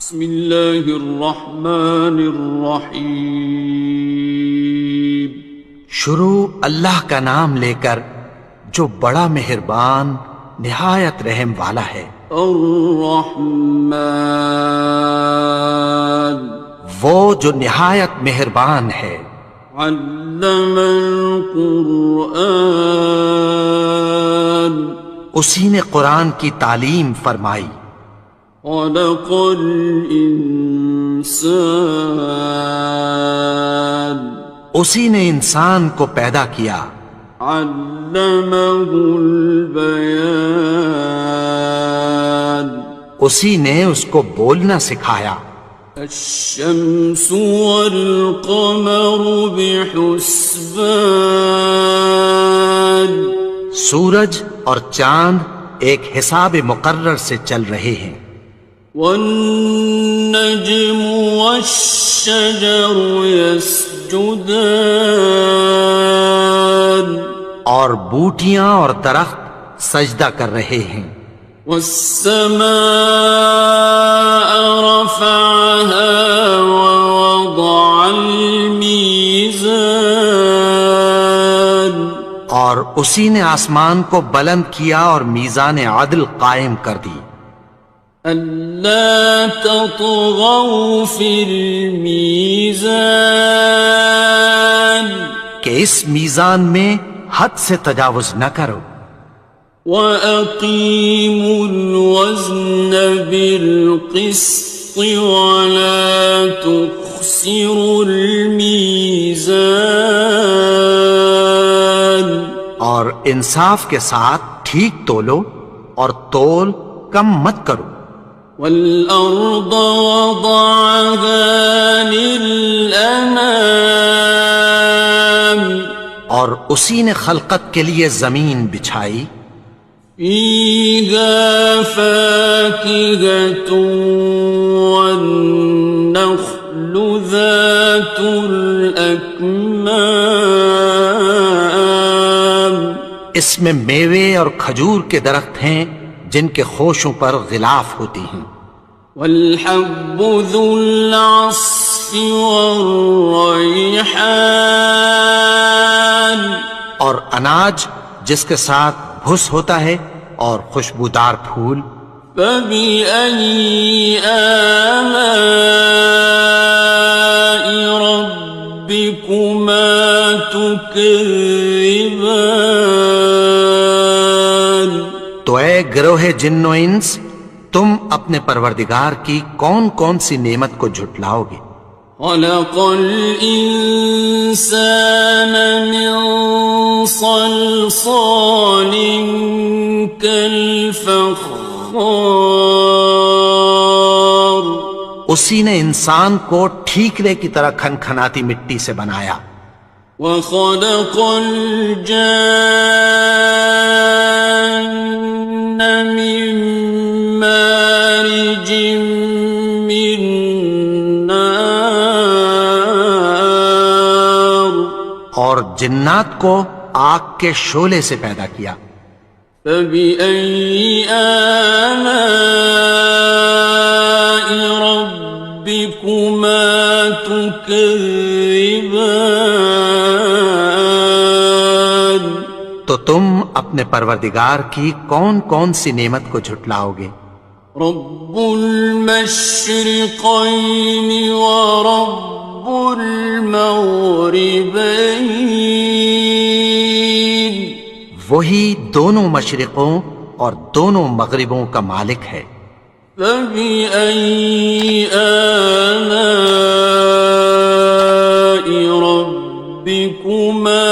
بسم اللہ الرحمن الرحیم۔ شروع اللہ کا نام لے کر جو بڑا مہربان نہایت رحم والا ہے۔ الرحمن، وہ جو نہایت مہربان ہے۔ علم القرآن، اسی نے قرآن کی تعلیم فرمائی۔ خلق الانسان، اسی نے انسان کو پیدا کیا۔ علمہ البیان، اسی نے اس کو بولنا سکھایا۔ الشمس والقمر بحسبان، سورج اور چاند ایک حساب مقرر سے چل رہے ہیں۔ والنجم والشجر يسجدان، اور بوٹیاں اور درخت سجدہ کر رہے ہیں۔ والسماء رفعها ووضع الميزان، اور اسی نے آسمان کو بلند کیا اور میزان عدل قائم کر دی۔ ألا تطغوا في الميزان، کہ اس میزان میں حد سے تجاوز نہ کرو۔ وَأَقِيمُوا الْوَزْنَ بِالْقِسْطِ وَلَا تُخْسِرُوا الْمِيزَانَ، اور انصاف کے ساتھ ٹھیک تولو اور تول کم مت کرو۔ وَالْأَرْضَ وَضَعَهَا لِلْأَنَامِ، اور اسی نے خلقت کے لیے زمین بچھائی۔ فِيهَا فَاكِهَةٌ وَالنَّخْلُ ذَاتُ الْأَكْمَامِ، اس میں میوے اور کھجور کے درخت ہیں جن کے خوشوں پر غلاف ہوتی ہیں۔ وَالْحَبُّ ذُو الْعَصْفِ وَالرَّيْحَانِ، اور اناج جس کے ساتھ بھس ہوتا ہے اور خوشبودار پھول۔ فَبِأَيِّ آلَاءِ رَبِّكُمَا تُكَذِّبَانِ، تو اے گروہ جن و انس، تم اپنے پروردگار کی کون کون سی نعمت کو جھٹلاؤ گے؟ خَلَقَ الْإِنسَانَ مِنْ صَلْصَالٍ كَالْفَخَّارِ، اسی نے انسان کو ٹھیکرے کی طرح کھنکھناتی مٹی سے بنایا۔ وَخَلَقَ الْجَانَّ مِن مَّارِجٍ مِّن نَّارٍ، اور جنات کو آگ کے شعلے سے پیدا کیا۔ فَبِأَيِّ آلَاءِ رَبِّكُمَا تُكَذِّبَانِ، تو تم اپنے پروردگار کی کون کون سی نعمت کو جھٹلاؤ گے؟ رب المشرقين ورب المغربين، وہی دونوں مشرقوں اور دونوں مغربوں کا مالک ہے۔ فبأي آلاء ربكما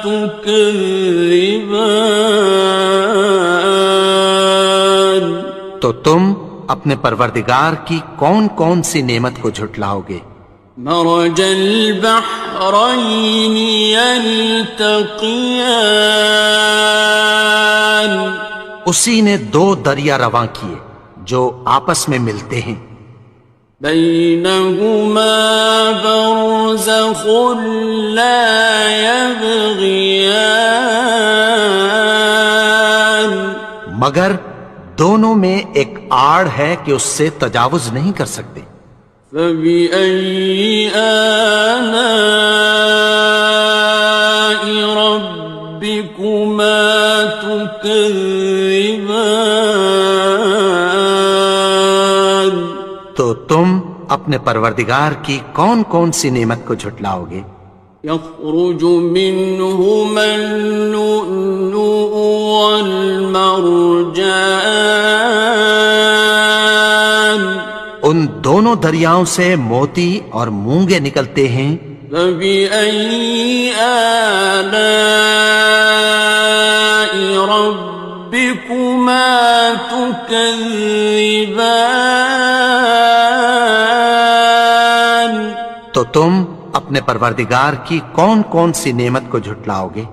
تكذبان، تو تم اپنے پروردگار کی کون کون سی نعمت کو جھٹلاؤ گے؟ مرج البحرين يلتقيان، اسی نے دو دریا رواں کیے جو آپس میں ملتے ہیں۔ بينهما برزخ لا يبغيان، مگر دونوں میں ایک آڑ ہے کہ اس سے تجاوز نہیں کر سکتے۔ فبأي آلاء ربكما تكذبان؟ تو تم اپنے پروردگار کی کون کون سی نعمت کو جھٹلاؤ گے؟ يخرج منهما اللؤلؤ والمرجان، ان دونوں دریاؤں سے موتی اور مونگے نکلتے ہیں۔ فبأي آلاء ربكما تكذبان؟ تو تم اپنے پروردگار کی کون کون سی نعمت کو جھٹلاؤ گے؟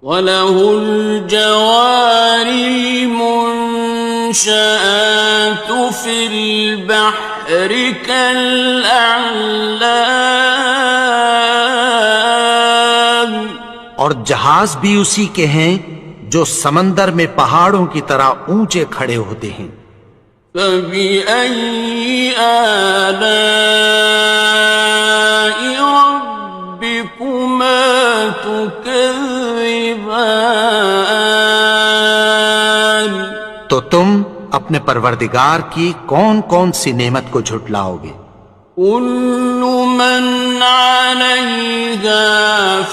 وَلَهُ الْجَوَارِ الْمُنشَآتُ فِي الْبَحْرِ كَالْأَعْلَامِ، اور جہاز بھی اسی کے ہیں جو سمندر میں پہاڑوں کی طرح اونچے کھڑے ہوتے ہیں۔ فَبِأَيِّ آلَاءِ رَبِّكُمَا تُكَذِّبَانِ؟ تو تم اپنے پروردگار کی کون کون سی نعمت کو جھٹلاؤ گے؟ كُلُّ مَنْ عَلَيْهَا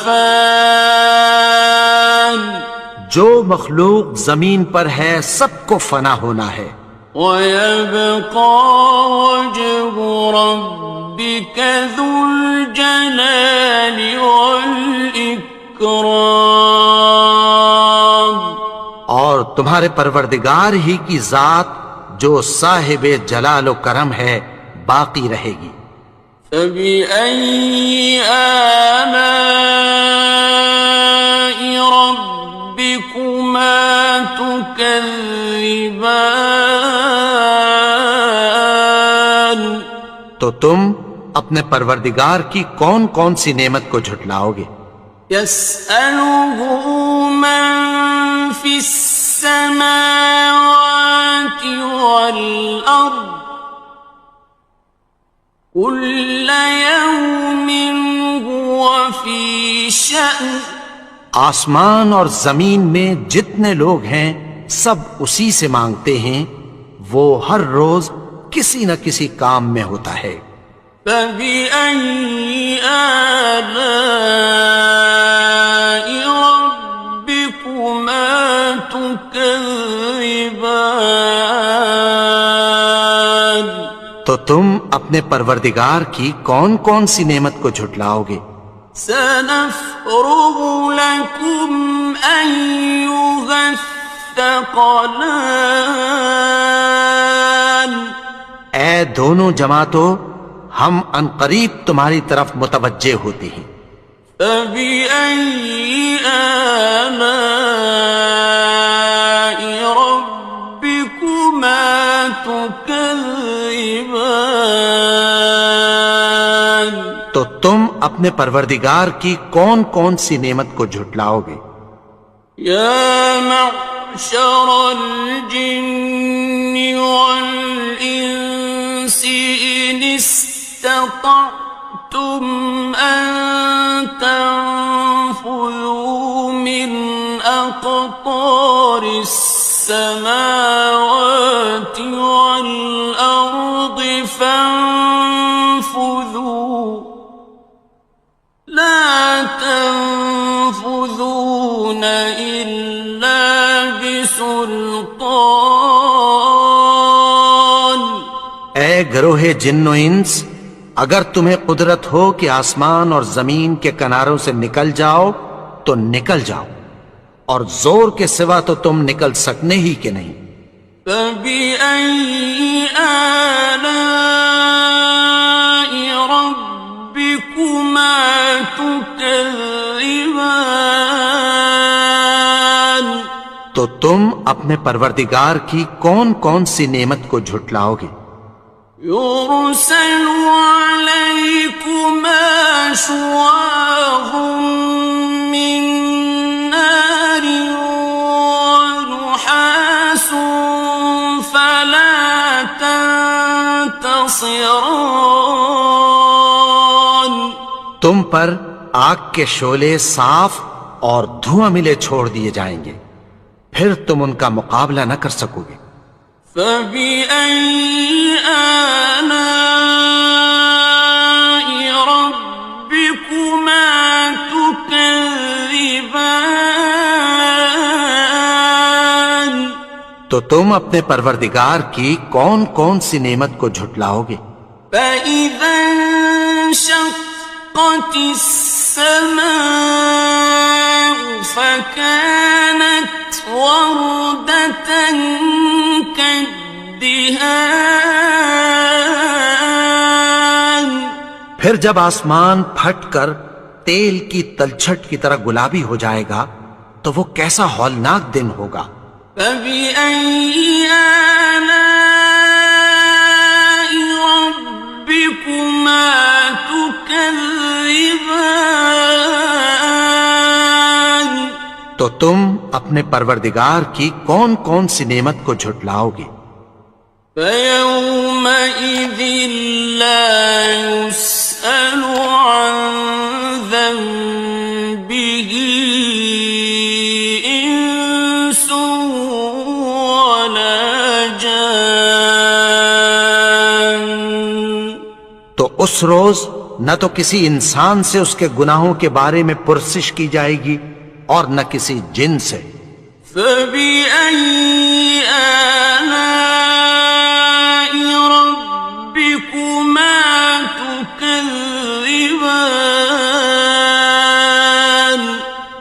فَانٍ، جو مخلوق زمین پر ہے سب کو فنا ہونا ہے۔ وَيَبْقَى وَجْهُ رَبِّكَ ذُو الْجَلَالِ وَالْإِكْرَامِ، اور تمہارے پروردگار ہی کی ذات جو صاحب جلال و کرم ہے باقی رہے گی۔ فَبِأَيِّ آلَاءِ رَبِّكُمَا تُكَذِّبَانِ؟ تو تم اپنے پروردگار کی کون کون سی نعمت کو جھٹلاؤ گے؟ يَسْأَلُهُ مَن فِي السَّمَاوَاتِ وَالْأَرْضِ كُلَّ يَوْمٍ هُوَ فِي شَأْنٍ، آسمان اور زمین میں جتنے لوگ ہیں سب اسی سے مانگتے ہیں، وہ ہر روز کسی نہ کسی کام میں ہوتا ہے۔ فَبِأَيِّ آلَاءِ رَبِّكُمَا تُكَذِّبَانِ؟ تو تم اپنے پروردگار کی کون کون سی نعمت کو جھٹلاؤ گے؟ سَنَفْرُغُ لَكُمْ أَيُّهَ الثَّقَلَانِ، اے دونوں جماعتوں، ہم عنقریب تمہاری طرف متوجہ ہوتے ہیں۔ فَبِأَيِّ آلَاءِ رَبِّكُمَا تُكَذِّبَانِ؟ تو تم اپنے پروردگار کی کون کون سی نعمت کو جھٹلاؤ گے؟ يَا مَعْشَرَ الْجِنِّ وَالْإِنسِ إِنِ اسْتَطَعْتُمْ أَن تَنفُذُوا مِنْ أَقْطَارِ السَّمَاوَاتِ وَالْأَرْضِ فَانفُذُوا لَا تَنفُذُونَ إِلَّا بِسُلْطَانٍ۔ اے گروہ جن و انس، اگر تمہیں قدرت ہو کہ آسمان اور زمین کے کناروں سے نکل جاؤ تو نکل جاؤ، اور زور کے سوا تو تم نکل سکنے ہی کہ نہیں۔ فَبِأَيِّ آلَاءِ رَبِّكُمَا تُكَذِّبَانِ؟ تو تم اپنے پروردگار کی کون کون سی نعمت کو جھٹلاؤ گے؟ يُرْسَلُ عَلَيْكُمَا شُوَاظٌ مِّن نَّارٍ وَنُحَاسٌ خصران. تم پر آگ کے شعلے صاف اور دھواں ملے چھوڑ دیے جائیں گے، پھر تم ان کا مقابلہ نہ کر سکو گے۔ فبأي آلاء ربكما تكذبان. تو تم اپنے پروردگار کی کون کون سی نعمت کو جھٹلاؤ گے؟ فإذا انشقت السماء فكانت وردة كالدهان. پھر جب آسمان پھٹ کر تیل کی تلچھٹ کی طرح گلابی ہو جائے گا تو وہ کیسا ہولناک دن ہوگا۔ فبأي آلاء ربكما تكذبان. تو تم اپنے پروردگار کی کون کون سی نعمت کو جھٹلاؤ گے؟ فيومئذ لا يسأل عن ذنبه إنس ولا جان. تو اس روز نہ تو کسی انسان سے اس کے گناہوں کے بارے میں پرسش کی جائے گی اور نہ کسی جن سے۔ فبأي آلاء ربكما تكذبان.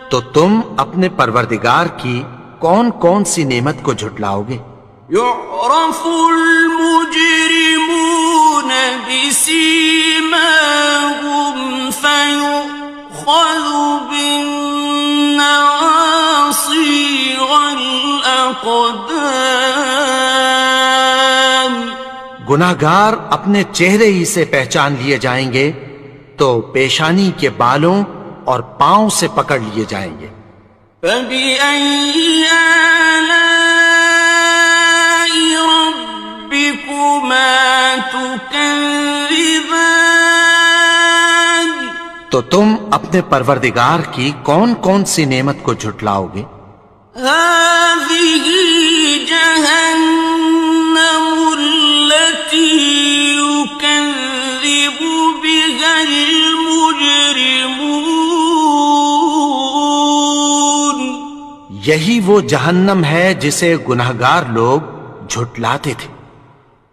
تو تم اپنے پروردگار کی کون کون سی نعمت کو جھٹلاؤ گے؟ يعرف المجرمون بسيماهم فيؤخذ بالنواصي والأقدام. گناہگار اپنے چہرے ہی سے پہچان لیے جائیں گے تو پیشانی کے بالوں اور پاؤں سے پکڑ لیے جائیں گے۔ فبأي آلاء ربكما تكذبان. تو تم اپنے پروردگار کی کون کون سی نعمت کو جھٹلاؤ گے؟ هذه جهنم التي يكذب بها المجرمون. یہی وہ جہنم ہے جسے گناہگار لوگ جھٹلاتے تھے۔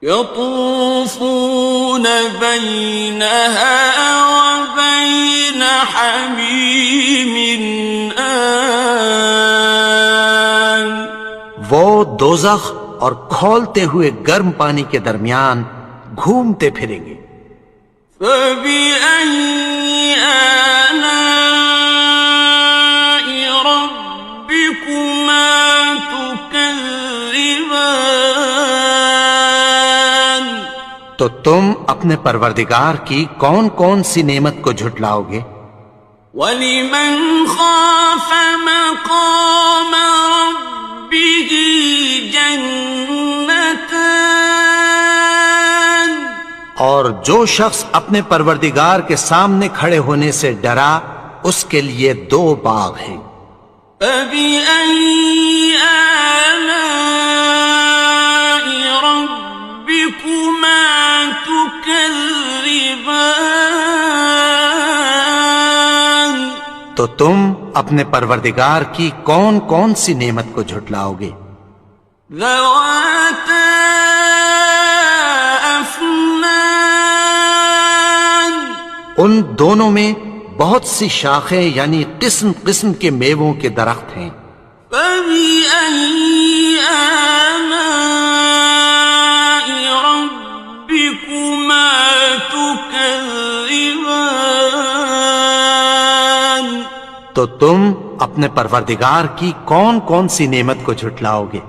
يطوفون بينها وبين حميم آن. وہ دوزخ اور کھولتے ہوئے گرم پانی کے درمیان گھومتے پھریں گے۔ فبأي آلاء ربكما تكذبان. تو تم اپنے پروردگار کی کون کون سی نعمت کو جھٹلاؤ گے؟ وَلِمَنْ خَافَ مَقَامَ رَبِّهِ جَنَّتَانِ. اور جو شخص اپنے پروردگار کے سامنے کھڑے ہونے سے ڈرا اس کے لیے دو باغ ہیں۔ فَبِأَيِّ آلَاءِ رَبِّكُمَا تُكَذِّبَانِ. تو تم اپنے پروردگار کی کون کون سی نعمت کو جھٹلاؤ گے؟ ذَوَاتَا أَفْنَانٍ. ان دونوں میں بہت سی شاخیں یعنی قسم قسم کے میووں کے درخت ہیں۔ فَبِأَيِّ آلَاءِ رَبِّكُمَا تُكَذِّبَانِ. تو تم اپنے پروردگار کی کون کون سی نعمت کو جھٹلاؤ گے؟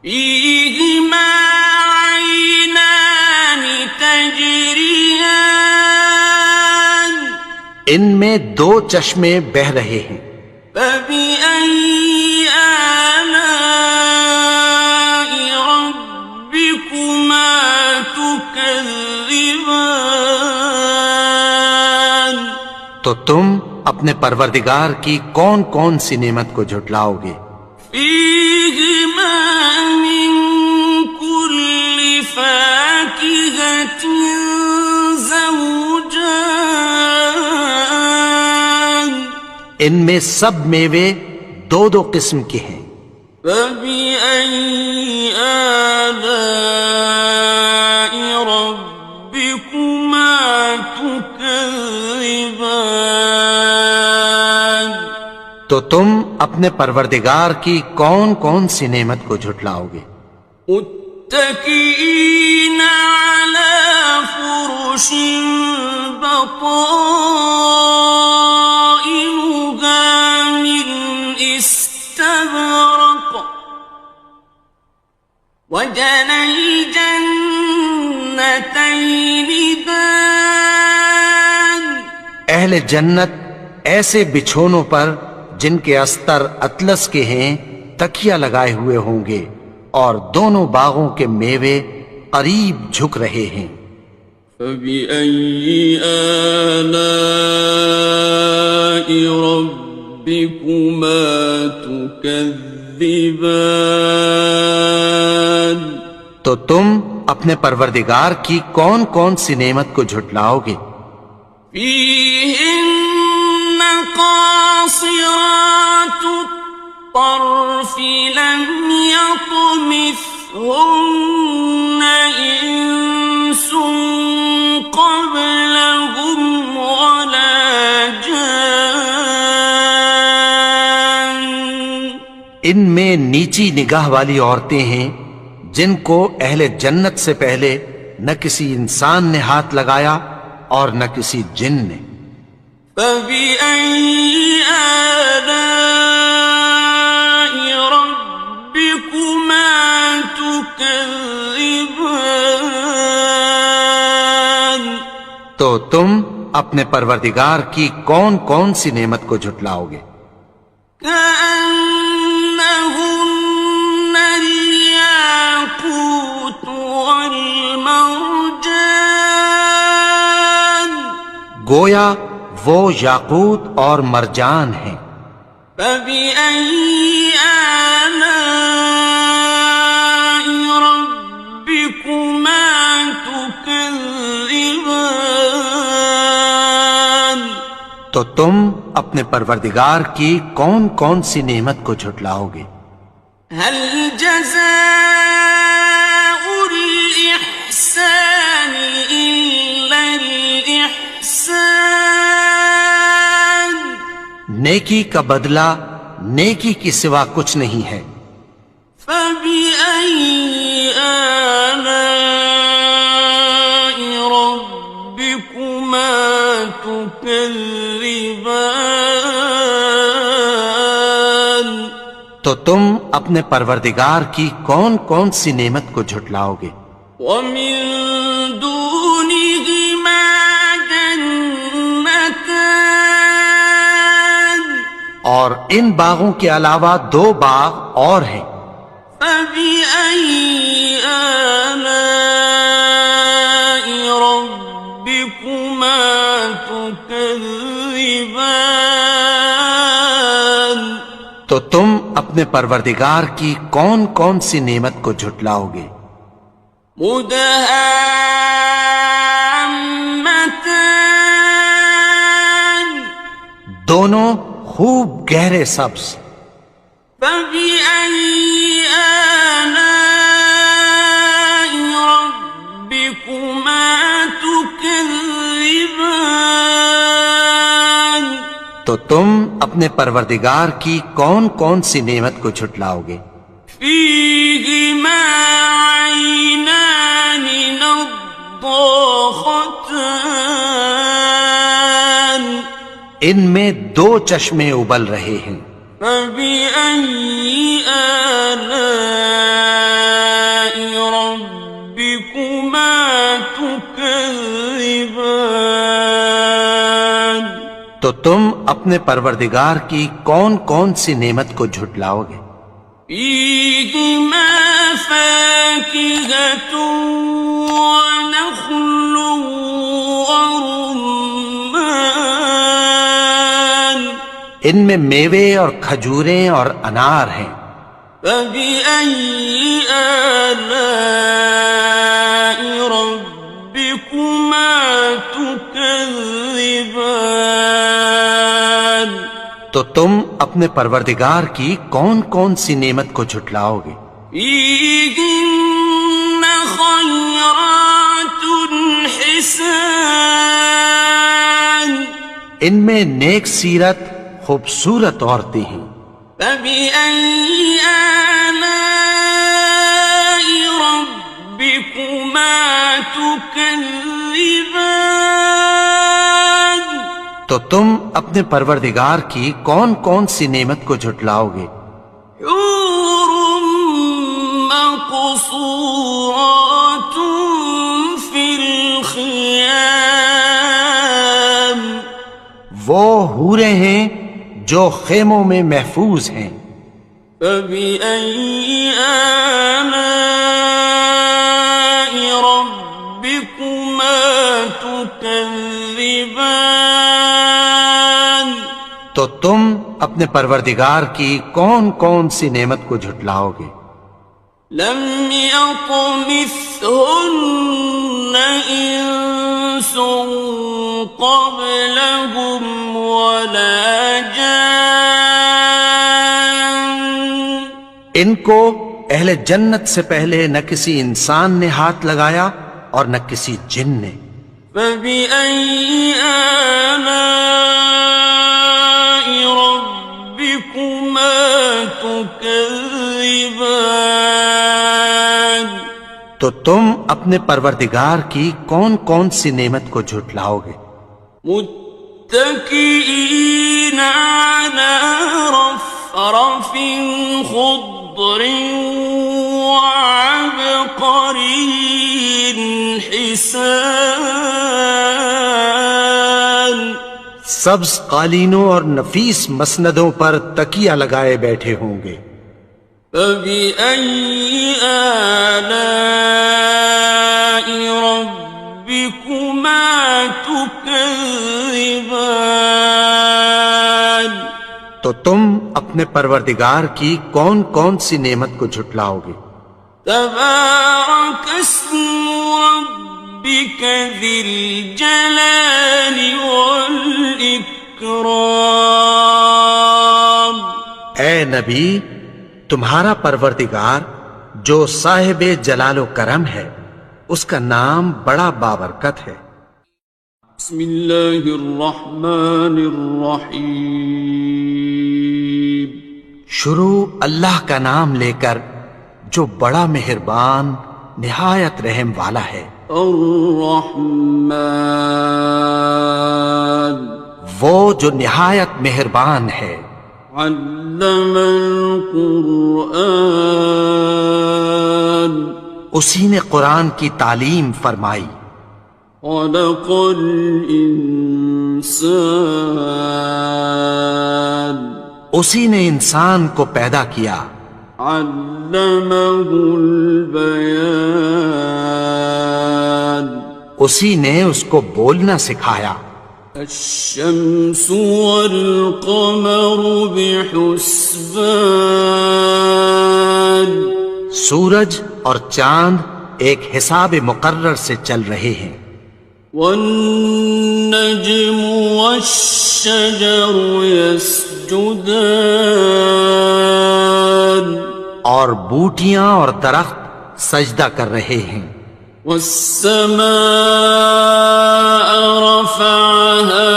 فِيهِمَا عَيْنَانِ تَجْرِيَانِ. ان میں دو چشمے بہہ رہے ہیں۔ فَبِأَيِّ آلَاءِ رَبِّكُمَا تُكَذِّبَانِ. تكذبان تو تم اپنے پروردگار کی کون کون سی نعمت کو جھٹلاؤ گے؟ فيهما من كل فاكهة زوجان ان میں سب میوے دو دو قسم کے ہیں۔ فبأي آلاء ربكما تكذبان تو تم اپنے پروردگار کی کون کون سی نعمت کو جھٹلاؤ گے؟ متكئين على فرش بطائنها من استبرق وجنى الجنتين دان اہل جنت ایسے بچھونوں پر جن کے استر اطلس کے ہیں تکیہ لگائے ہوئے ہوں گے، اور دونوں باغوں کے میوے قریب جھک رہے ہیں۔ فبأي آلاء ربكما تكذبان تو تم اپنے پروردگار کی کون کون سی نعمت کو جھٹلاؤ گے؟ فيهن قاصرات الطرف لم يطمثهن إنس قبلهم ولا جان ان میں نیچی نگاہ والی عورتیں ہیں جن کو اہل جنت سے پہلے نہ کسی انسان نے ہاتھ لگایا اور نہ کسی جن نے۔ فبأي آلاء ربكما تكذبان تو تم اپنے پروردگار کی کون کون سی نعمت کو جھٹلاؤ گے؟ كأنهن الياقوت والمرجان گویا وہ یاقوت اور مرجان ہیں۔ فبأي آلاء ربكما تكذبان تو تم اپنے پروردگار کی کون کون سی نعمت کو جھٹلاؤ گے؟ هل جزاء الإحسان إلا الإحسان نیکی کا بدلہ نیکی کی سوا کچھ نہیں ہے۔ فبأي آلاء ربكما تكذبان تو تم اپنے پروردگار کی کون کون سی نعمت کو جھٹلاؤ گے؟ ومن دونهما جنتان اور ان باغوں کے علاوہ دو باغ اور ہیں۔ فبأي آلاء ربكما تكذبان تو تم اپنے پروردگار کی کون کون سی نعمت کو جھٹلاؤ گے؟ مدهامتان دونوں خوب گہرے سبز۔ فبأي آلاء ربكما تكذبان تو تم اپنے پروردگار کی کون کون سی نعمت کو جھٹلاؤ گے؟ فيهما عينان نضاختان ان میں دو چشمے ابل رہے ہیں۔ فبأي آلاء ربكما تكذبان تو تم اپنے پروردگار کی کون کون سی نعمت کو جھٹلاؤ گے؟ فيهما فاكهة ونخل ورمان ان میں میوے اور کھجوریں اور انار ہیں. فبأي آلاء ربكما تكذبان تو تم اپنے پروردگار کی کون کون سی نعمت کو جھٹلاؤ گے؟ فيهن خيرات حسان ان میں نیک سیرت خوبصورت عورتیں ہیں. فبأي آلاء ربكما تكذبان تو تم اپنے پروردگار کی کون کون سی نعمت کو جھٹلاؤ گے؟ حور مقصورات في الخيام وہ حوریں ہیں جو خیموں میں محفوظ ہیں. فبأي آلاء ربكما تكذبان تو تم اپنے پروردگار کی کون کون سی نعمت کو جھٹلاؤ گے؟ لم يطمثهن إنس قبلهم ولا جان ان کو اہل جنت سے پہلے نہ کسی انسان نے ہاتھ لگایا اور نہ کسی جن نے. فبأي آلاء ربكما تكذبان تو تم اپنے پروردگار کی کون کون سی نعمت کو جھٹلاؤ گے؟ متكئين على رفرف خضر وعبقري حسان سبز قالینوں اور نفیس مسندوں پر تکیہ لگائے بیٹھے ہوں گے. فبأي آلاء ربكما تكذبان تو تم اپنے پروردگار کی کون کون سی نعمت کو جھٹلاؤ گے؟ تبارك اسم ربك ذي الجلال والإكرام اے نبی، تمہارا پروردگار جو صاحب جلال و کرم ہے اس کا نام بڑا بابرکت ہے. بسم اللہ الرحمن الرحیم شروع اللہ کا نام لے کر جو بڑا مہربان نہایت رحم والا ہے. الرحمن وہ جو نہایت مہربان ہے. علم القرآن اسی نے قرآن کی تعلیم فرمائی. خلق الانسان اسی نے انسان کو پیدا کیا. علمه البیان اسی نے اس کو بولنا سکھایا. الشمس والقمر بحسبان سورج اور چاند ایک حساب مقرر سے چل رہے ہیں. والنجم والشجر يسجدان اور بوٹیاں اور درخت سجدہ کر رہے ہیں. والسماء رفعها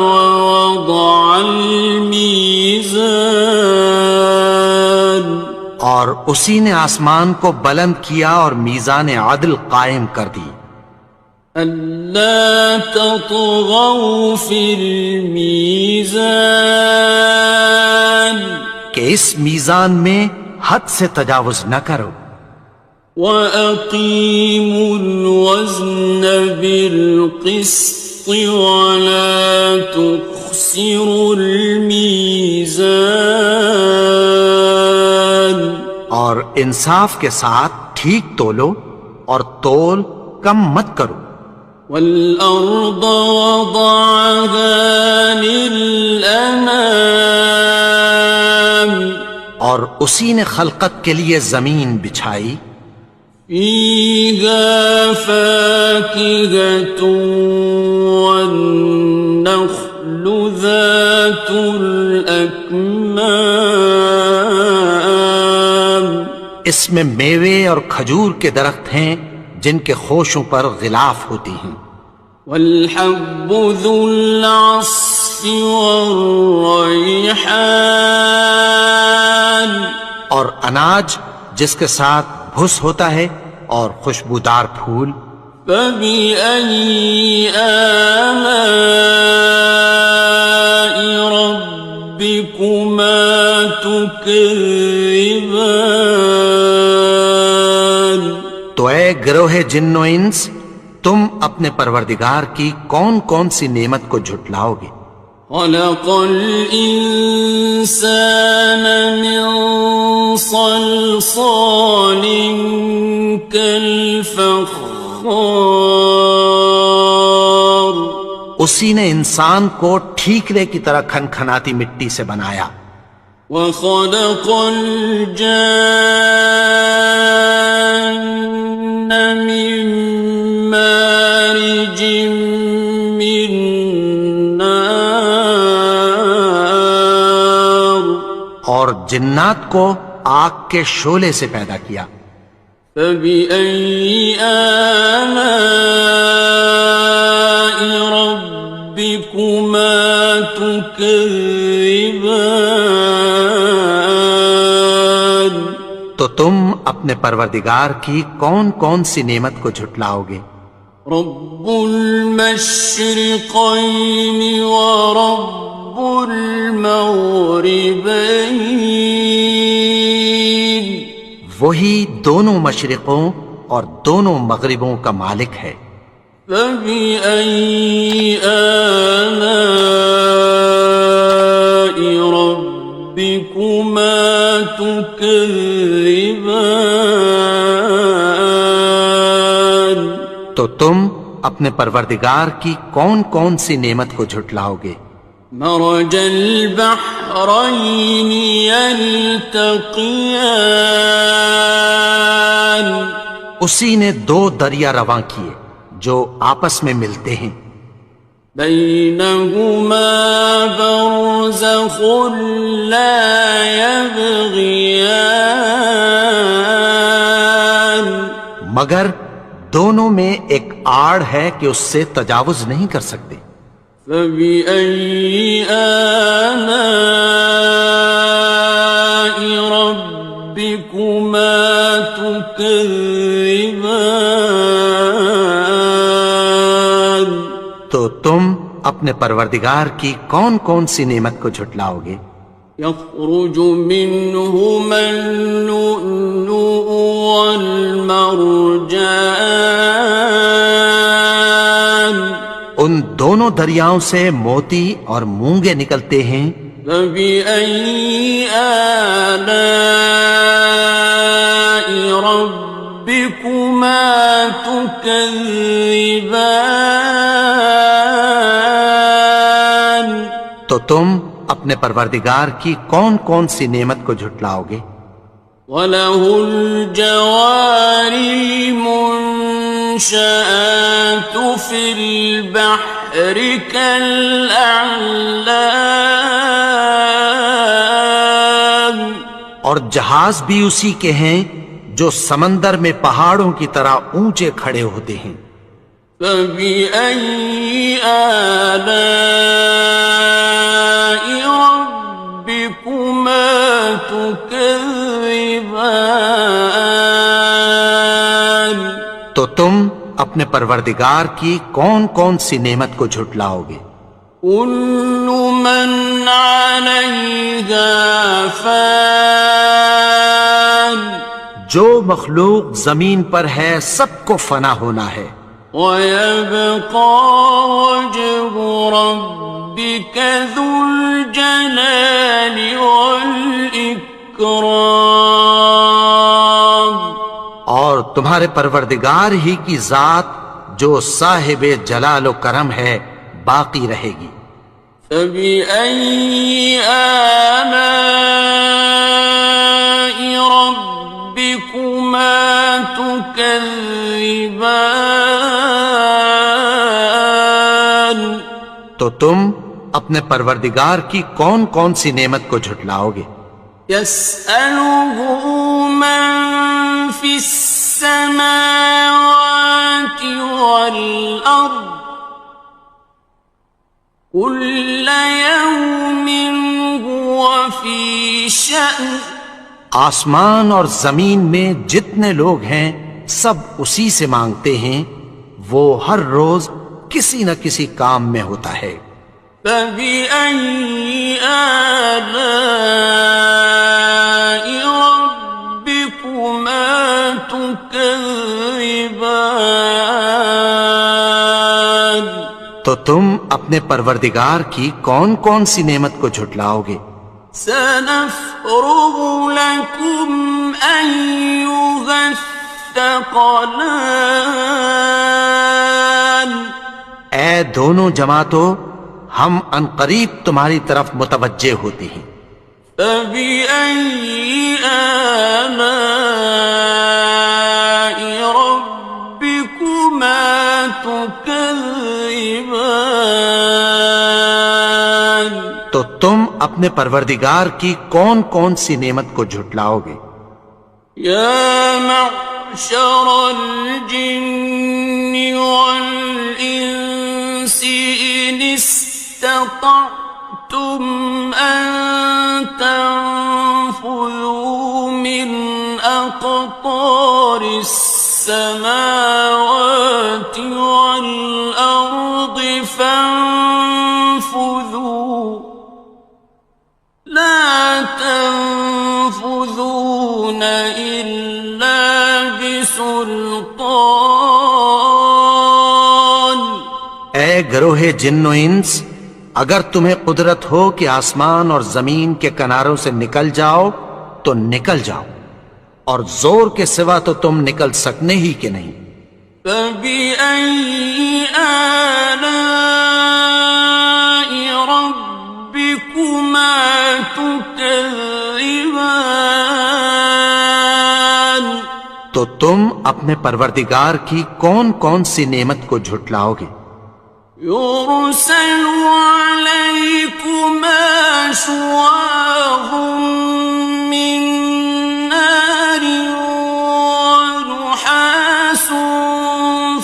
ووضع الميزان اور اسی نے آسمان کو بلند کیا اور میزان عدل قائم کر دی. ألا تطغوا في الميزان کہ اس میزان میں حد سے تجاوز نہ کرو. وَأَقِيمُوا الْوَزْنَ بِالْقِسْطِ وَلَا تُخْسِرُوا الْمِيزَانَ اور انصاف کے ساتھ ٹھیک تولو اور تول کم مت کرو. والأرض وضعها للأنام اور اسی نے خلقت کے لیے زمین بچھائی. فيها فاكهة والنخل ذات الأكمام اس میں میوے اور کھجور کے درخت ہیں جن کے خوشوں پر غلاف ہوتی ہیں. والحب ذو العصف والريحان اور اناج جس کے ساتھ بھس ہوتا ہے اور خوشبودار پھول. فبأي آلاء ربكما تكذبان تو اے گروہ جن و انس، تم اپنے پروردگار کی کون کون سی نعمت کو جھٹلاؤ گے؟ خلق الإنسان من صلصال كالفخار اسی نے انسان کو ٹھیکرے کی طرح کھنکھناتی مٹی سے بنایا. وخلق الجان من مارج من نار اور جنات کو آگ کے شعلے سے پیدا کیا. فبأي آلاء ربكما تكذبان تو تم اپنے پروردگار کی کون کون سی نعمت کو جھٹلاؤ گے؟ رب المشرقين ورب المغربين وہی دونوں مشرقوں اور دونوں مغربوں کا مالک ہے. فبأي آلاء ربكما تكذبان تو تم اپنے پروردگار کی کون کون سی نعمت کو جھٹلاؤ گے؟ مرج البحرين يلتقيان اسی نے دو دریا رواں کیے جو آپس میں ملتے ہیں. بينهما برزخ لا يبغيان مگر دونوں میں ایک آڑ ہے کہ اس سے تجاوز نہیں کر سکتے. فبأي آلاء ربكما تكذبان تو تم اپنے پروردگار کی کون کون سی نعمت کو جھٹلاؤ گے؟ يخرج منهما اللؤلؤ والمرجان ان دونوں دریاؤں سے موتی اور مونگے نکلتے ہیں. فبأي آلاء ربكما تكذبان تو تم اپنے پروردگار کی کون کون سی نعمت کو جھٹلاؤ گے؟ وَلَهُ الْجَوَارِ الْمُنشَآتُ فِي الْبَحْرِ كَالْأَعْلَامِ اور جہاز بھی اسی کے ہیں جو سمندر میں پہاڑوں کی طرح اونچے کھڑے ہوتے ہیں. فَبِأَيِّ آلَاءِ رَبِّكُمَا تُكَذِّبَانِ تو تم اپنے پروردگار کی کون کون سی نعمت کو جھٹلاؤ گے؟ كُلُّ مَنْ عَلَيْهَا فَانٍ جو مخلوق زمین پر ہے سب کو فنا ہونا ہے. وَيَبْقَى وَجْهُ رَبِّكَ ذُو الْجَلَالِ وَالْإِكْرَامِ تمہارے پروردگار ہی کی ذات جو صاحب جلال و کرم ہے باقی رہے گی۔ فَبِأَيِّ آلَاءِ رَبِّكُمَا تُكَذِّبَانِ؟ تو تم اپنے پروردگار کی کون کون سی نعمت کو جھٹلاؤ گے؟ يَسْأَلُهُ مَن فِي السَّمَاوَاتِ وَالْأَرْضِ كُلَّ يَوْمٍ هُوَ فِي شَأْنٍ۔ آسمان اور زمین میں جتنے لوگ ہیں سب اسی سے مانگتے ہیں، وہ ہر روز کسی نہ کسی کام میں ہوتا ہے۔ فَبِأَيِّ آلَاءِ رَبِّكُمَا تُكَذِّبَانِ؟ تو تم اپنے پروردگار کی کون کون سی نعمت کو جھٹلاؤ گے؟ سَنَفْرُغُ لَكُمْ أَيُّهَ الثَّقَلَانِ۔ اے دونوں جماعتوں، ہم عنقریب تمہاری طرف متوجہ ہوتے ہیں۔ فَبِأَيِّ آلَاءِ رَبِّكُمَا تُكَذِّبَانِ؟ تو تم اپنے پروردگار کی کون کون سی نعمت کو جھٹلاؤ گے؟ يَا مَعْشَرَ الْجِنِّ وَالْإِنسِ إِنِ اسْتَطَعْتُمْ أَن تَنفُذُوا مِنْ أَقْطَارِ السَّمَاوَاتِ وَالْأَرْضِ فَانفُذُوا لَا تَنفُذُونَ إِلَّا بِسُلْطَانٍ۔ اے گروہ جن و انس، اگر تمہیں قدرت ہو کہ آسمان اور زمین کے کناروں سے نکل جاؤ تو نکل جاؤ، اور زور کے سوا تو تم نکل سکنے ہی کہ نہیں۔ فَبِأَيِّ آلَاءِ رَبِّكُمَا تُكَذِّبَانِ؟ تو تم اپنے پروردگار کی کون کون سی نعمت کو جھٹلاؤ گے؟ يُرْسَلُ عَلَيْكُمَا شُوَاظٌ مِّن نَّارٍ وَنُحَاسٌ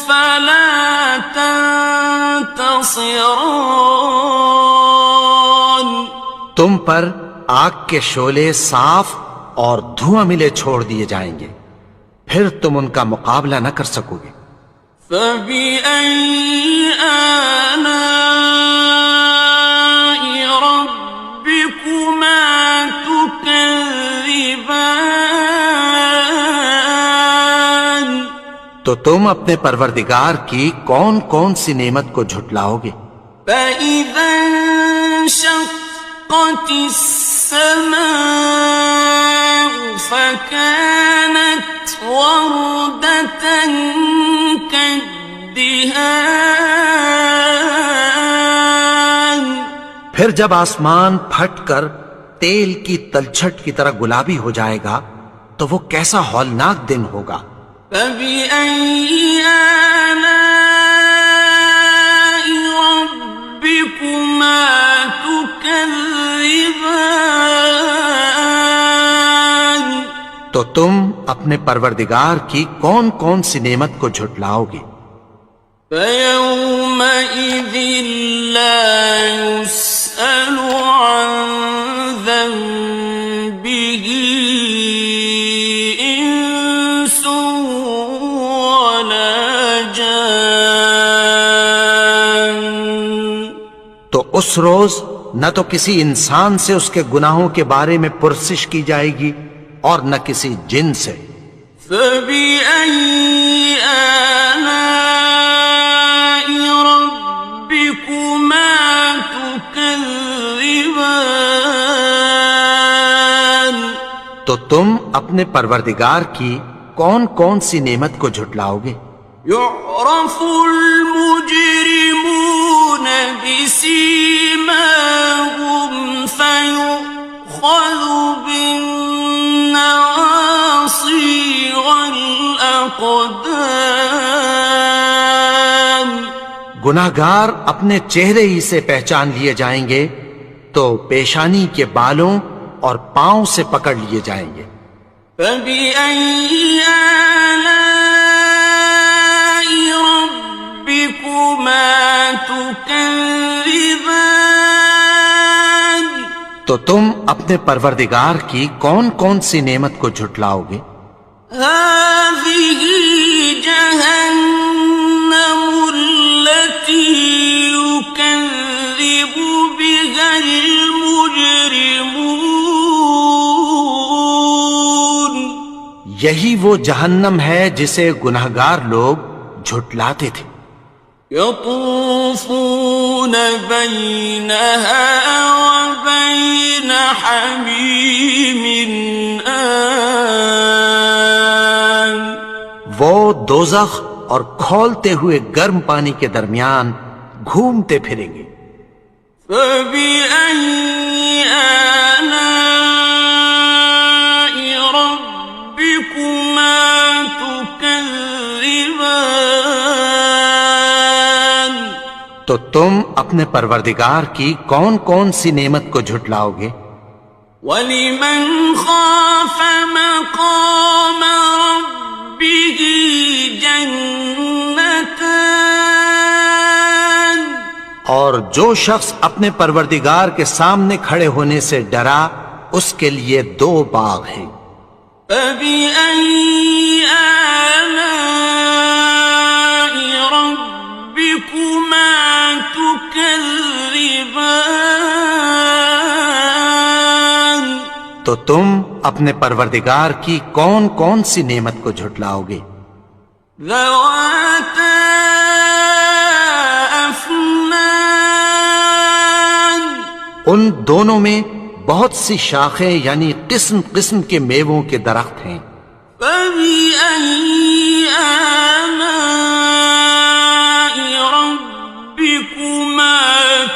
فَلَا تَنتَصِرَانِ۔ تم پر آگ کے شعلے صاف اور دھواں ملے چھوڑ دیے جائیں گے، پھر تم ان کا مقابلہ نہ کر سکو گے۔ فَبِأَيِّ آلَاءِ رَبِّكُمَا تُكَذِّبَانِ؟ تو تم اپنے پروردگار کی کون کون سی نعمت کو جھٹلاؤ گے؟ فَإِذَا انشَقَّتِ السَّمَاءُ فَكَانَتْ وَرْدَةً كَالدِّهَانِ۔ پھر جب آسمان پھٹ کر تیل کی تلچھٹ کی طرح گلابی ہو جائے گا تو وہ کیسا ہولناک دن ہوگا۔ فَبِأَيِّ آلَاءِ رَبِّكُمَا تُكَذِّبَانِ؟ تو تم اپنے پروردگار کی کون کون سی نعمت کو جھٹلاؤ گے؟ فَيَوْمَئِذٍ لَا يُسْأَلُ عَن ذَنبِهِ إِنسٌ وَلَا جَانٌّ۔ تو اس روز نہ تو کسی انسان سے اس کے گناہوں کے بارے میں پرسش کی جائے گی اور نہ کسی جن سے۔ فَبِأَيِّ آلَاءِ رَبِّكُمَا تُكَذِّبَانِ؟ تو تم اپنے پروردگار کی کون کون سی نعمت کو جھٹلاؤ گے؟ يعرف المجرمون بسيماهم فيؤخذ بالنواصي والأقدام. گناہگار اپنے چہرے ہی سے پہچان لیے جائیں گے تو پیشانی کے بالوں اور پاؤں سے پکڑ لیے جائیں گے. فبأي آلاء ربكما تكذبان. تو تم اپنے پروردگار کی کون کون سی نعمت کو جھٹلاؤ گے؟ هذه جهنم التي يكذب بها المجرمون. یہی وہ جہنم ہے جسے گناہگار لوگ جھٹلاتے تھے. يطوفون بينها وبين حميم آن. وہ دوزخ اور کھولتے ہوئے گرم پانی کے درمیان گھومتے پھریں گے. فبأي آلاء ربكما تكذبان. تو تم اپنے پروردگار کی کون کون سی نعمت کو جھٹلاؤ گے؟ وَلِمَنْ خَافَ مَقَامَ رَبِّهِ جَنَّتَانِ. اور جو شخص اپنے پروردگار کے سامنے کھڑے ہونے سے ڈرا اس کے لیے 2 باغ ہیں. فَبِأَيِّ آلَاءِ رَبِّكُمَا تُكَذِّبَانِ. تو تم اپنے پروردگار کی کون کون سی نعمت کو جھٹلاؤ گے؟ ذَوَاتَا أَفْنَانٍ. ان دونوں میں بہت سی شاخیں یعنی قسم قسم کے میووں کے درخت ہیں. فَبِأَيِّ آلَاءِ رَبِّكُمَا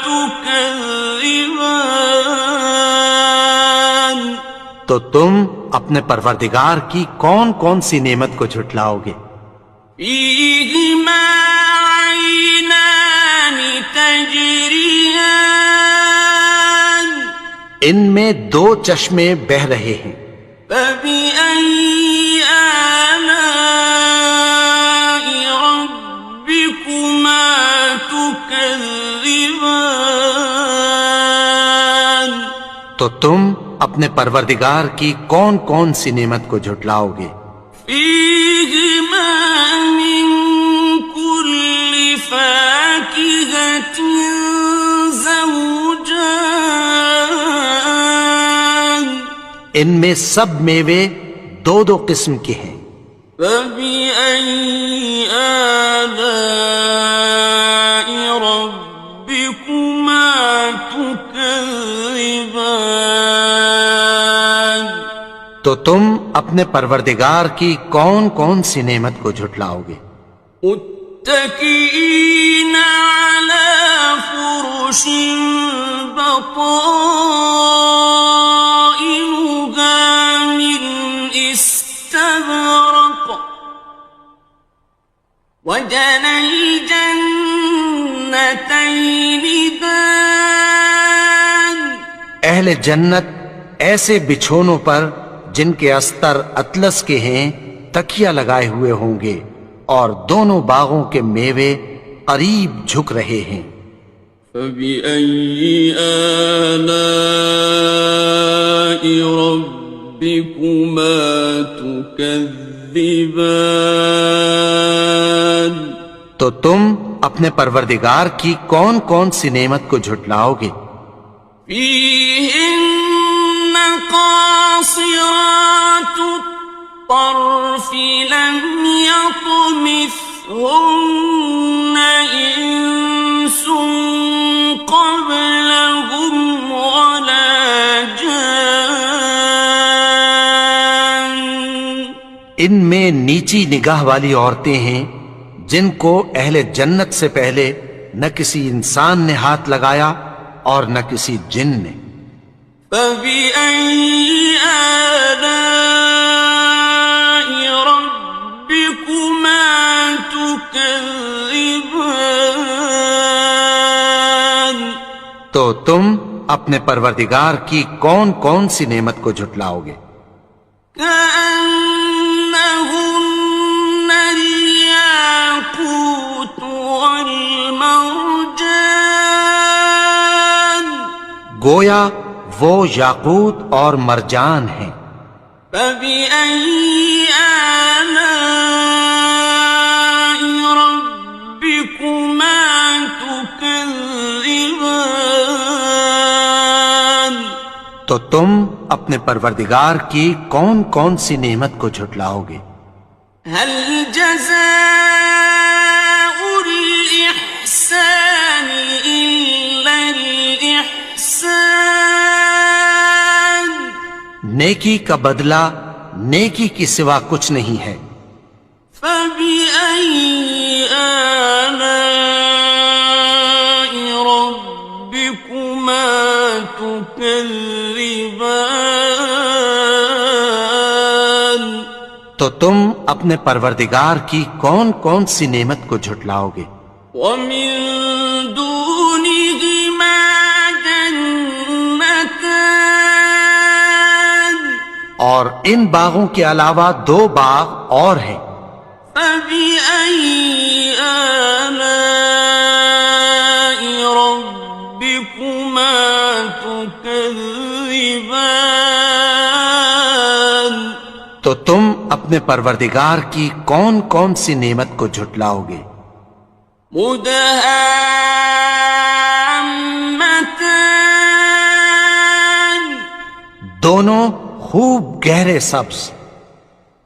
تُكَذِّبَانِ. تو تم اپنے پروردگار کی کون کون سی نعمت کو جھٹلاؤ گے؟ فِيهِمَا عَيْنَانِ تَجْرِيَانِ. ان میں 2 چشمے بہہ رہے ہیں. فَبِأَيِّ آلَاءِ رَبِّكُمَا تُكَذِّبَانِ. تو تم اپنے پروردگار کی کون کون سی نعمت کو جھٹلاؤ گے؟ فِيهِمَا مِن كُلِّ فَاكِهَةٍ زَوْجَانِ. ان میں سب میوے 2 قسم کے ہیں. فَبِأَيِّ آلَاءِ رَبِّكُمَا تُكَذِّبَانِ. تو تم اپنے پروردگار کی کون کون سی نعمت کو جھٹلاؤ گے؟ متكئين على فرش بطائنها من استبرق وجنى الجنتين دان. اہل جنت ایسے بچھونوں پر جن کے استر اطلس کے ہیں تکیہ لگائے ہوئے ہوں گے اور دونوں باغوں کے میوے قریب جھک رہے ہیں. فَبِأَيِّ آلَاءِ رَبِّكُمَا تُكَذِّبَانِ. تو تم اپنے پروردگار کی کون کون سی نعمت کو جھٹلاؤ گے؟ فِيهِنَّ قَاصِرَاتُ الطَّرْفِ لَمْ يَطْمِثْهُنَّ إِنسٌ قَبْلَهُمْ وَلَا جَانٌّ. ان میں نیچی نگاہ والی عورتیں ہیں جن کو اہل جنت سے پہلے نہ کسی انسان نے ہاتھ لگایا اور نہ کسی جن نے. فَبِأَيِّ آلَاءِ رَبِّكُمَا تُكَذِّبَانِ تو تم اپنے پروردگار کی کون کون سی نعمت کو جھٹلاؤ گے؟ كأنهن الياقوت والمرجان گویا وہ یاقوت اور مرجان ہیں. فبأي آلاء ربكما تكذبان تو تم اپنے پروردگار کی کون کون سی نعمت کو جھٹلاؤ گے؟ هل جزاء الإحسان إلا الإحسان نیکی کا بدلہ نیکی کی سوا کچھ نہیں ہے. فبأي آلاء ربكما تكذبان تو تم اپنے پروردگار کی کون کون سی نعمت کو جھٹلاؤ گے؟ ومن دونهما جنتان اور ان باغوں کے علاوہ دو باغ اور ہیں. فبأي آلاء ربكما تكذبان تو تم اپنے پروردگار کی کون کون سی نعمت کو جھٹلاؤ گے؟ مدهامتان دونوں خوب گہرے سبز.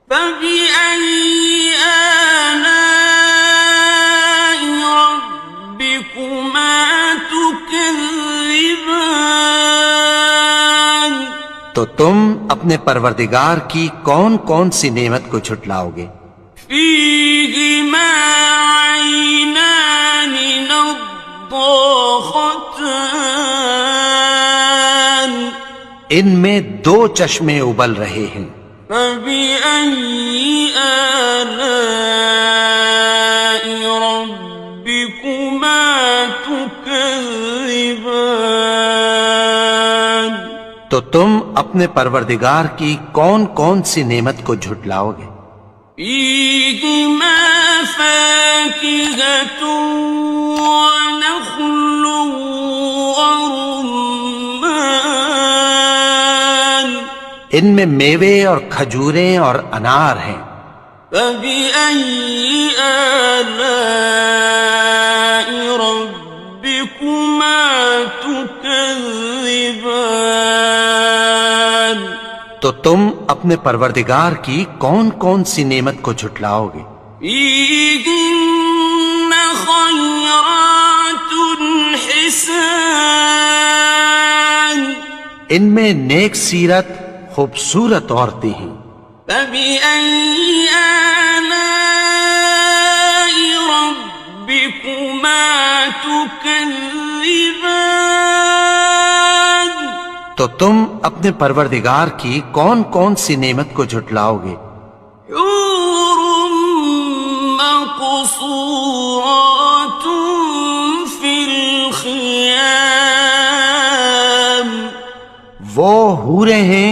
فبأي آلاء ربكما تكذبان تو تم اپنے پروردگار کی کون کون سی نعمت کو جھٹلاؤ گے؟ فيهما عينان نضاختان ان میں دو چشمے ابل رہے ہیں. فبأي آلاء ربكما تكذبان تو تم اپنے پروردگار کی کون کون سی نعمت کو جھٹلاؤ گے؟ فيهما فاكهة ونخل ورمان ان میں میوے اور کھجوریں اور انار ہیں. فبأي آلاء ربكما تكذبان تو تم اپنے پروردگار کی کون کون سی نعمت کو جھٹلاؤ گے؟ فيهن خيرات حسان ان میں نیک سیرت خوبصورت عورتیں ہیں. فبأي آلاء ربكما تكذبان تو تم اپنے پروردگار کی کون کون سی نعمت کو جھٹلاؤ گے؟ حور مقصورات في الخيام وہ حوریں ہیں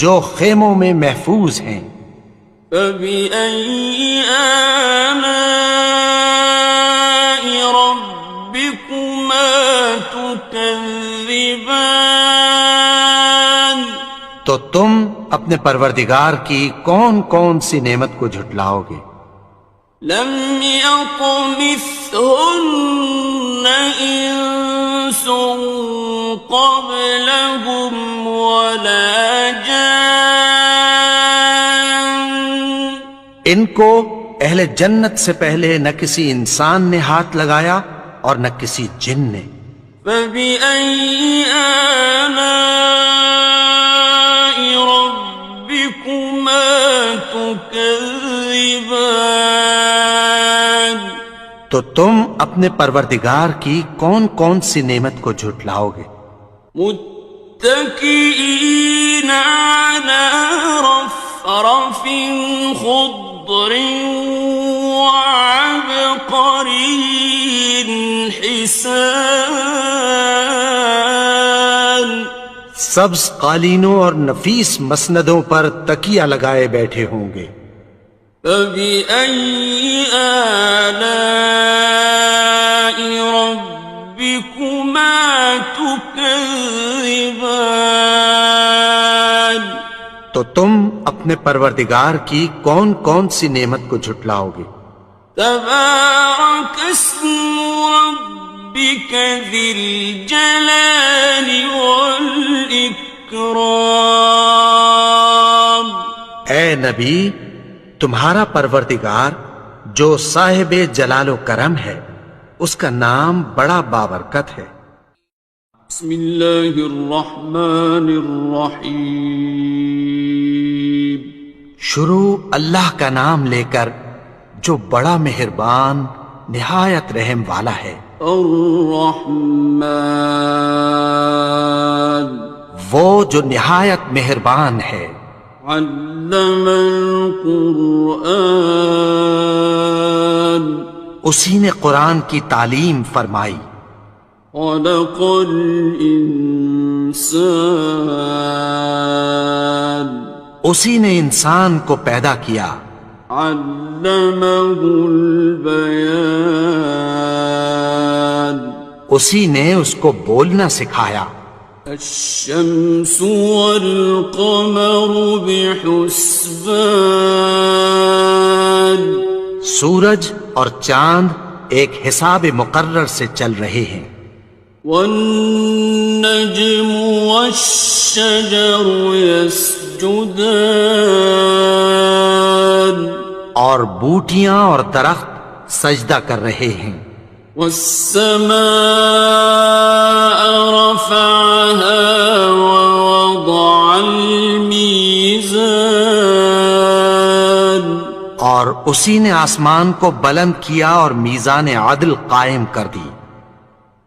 جو خیموں میں محفوظ ہیں. فبأي آلاء ربكما تكذبان تو تم اپنے پروردگار کی کون کون سی نعمت کو جھٹلاؤ گے؟ لم يطمثهن إنس قبلهم ولا جان ان کو اہل جنت سے پہلے نہ کسی انسان نے ہاتھ لگایا اور نہ کسی جن نے. فبأي آلاء ربكما تكذبان تو تم اپنے پروردگار کی کون کون سی نعمت کو جھٹلاؤ گے؟ متكئين على رفرف خضر وعبقري حسان سبز قالینوں اور نفیس مسندوں پر تکیہ لگائے بیٹھے ہوں گے۔ فبأي آلاء ربكما تكذبان تو تم اپنے پروردگار کی کون کون سی نعمت کو جھٹلاؤ گے؟ تبارك اسم ربك ذي الجلال والإكرام اے نبی، تمہارا پروردگار جو صاحب جلال و کرم ہے، اس کا نام بڑا بابرکت ہے۔ بسم اللہ الرحمن الرحیم شروع اللہ کا نام لے کر جو بڑا مہربان نہایت رحم والا ہے۔ الرحمن وہ جو نہایت مہربان ہے۔ علم القرآن اسی نے قرآن کی تعلیم فرمائی۔ خلق الانسان اسی نے انسان کو پیدا کیا۔ علمہ البیان اسی نے اس کو بولنا سکھایا۔ الشمس والقمر بحسبان سورج اور چاند ایک حساب مقرر سے چل رہے ہیں۔ والنجم والشجر يسجدان اور بوٹیاں اور درخت سجدہ کر رہے ہیں۔ والسماء رفعها ووضع الميزان اور اسی نے آسمان کو بلند کیا اور میزان عدل قائم کر دی۔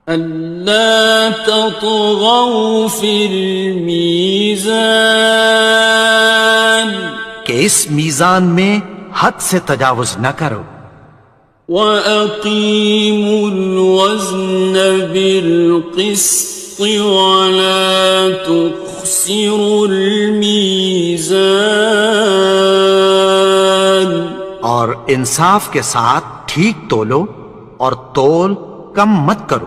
ألا تطغوا في الميزان کہ اس میزان میں حد سے تجاوز نہ کرو۔ وَأَقِيمُوا الْوَزْنَ بِالْقِسْطِ وَلَا تُخْسِرُوا الْمِيزَانَ اور انصاف کے ساتھ ٹھیک تولو اور تول کم مت کرو۔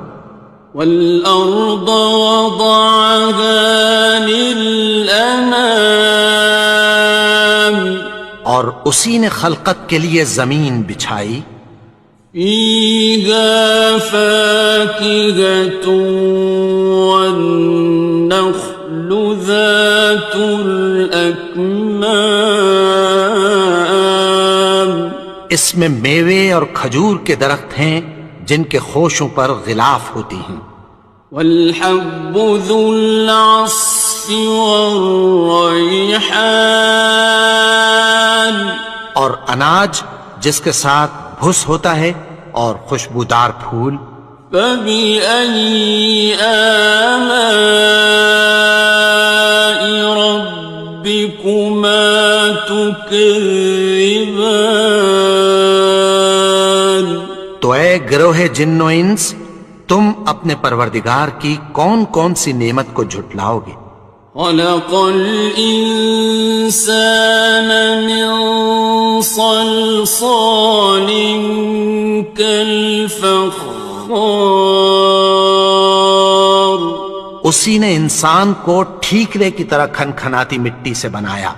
وَالْأَرْضَ وَضَعَهَا لِلْأَنَامِ اور اسی نے خلقت کے لیے زمین بچھائی۔ فِيهَا فَاكِهَةٌ وَالنَّخْلُ ذَاتُ الْأَكْمَامِ اس میں میوے اور کھجور کے درخت ہیں جن کے خوشوں پر غلاف ہوتی ہیں۔ وَالْحَبُّ ذُو الْعَصْفِ وَالرَّيْحَانِ اور اناج جس کے ساتھ بھس ہوتا ہے اور خوشبودار پھول۔ فَبِأَيِّ آلَاءِ رَبِّكُمَا تُكَذِّبَانِ تو اے گروہ جن و انس، تم اپنے پروردگار کی کون کون سی نعمت کو جھٹلاؤ گے؟ خلق الإنسان من صلصال كالفخار اسی نے انسان کو ٹھیکرے کی طرح کھنکھناتی مٹی سے بنایا۔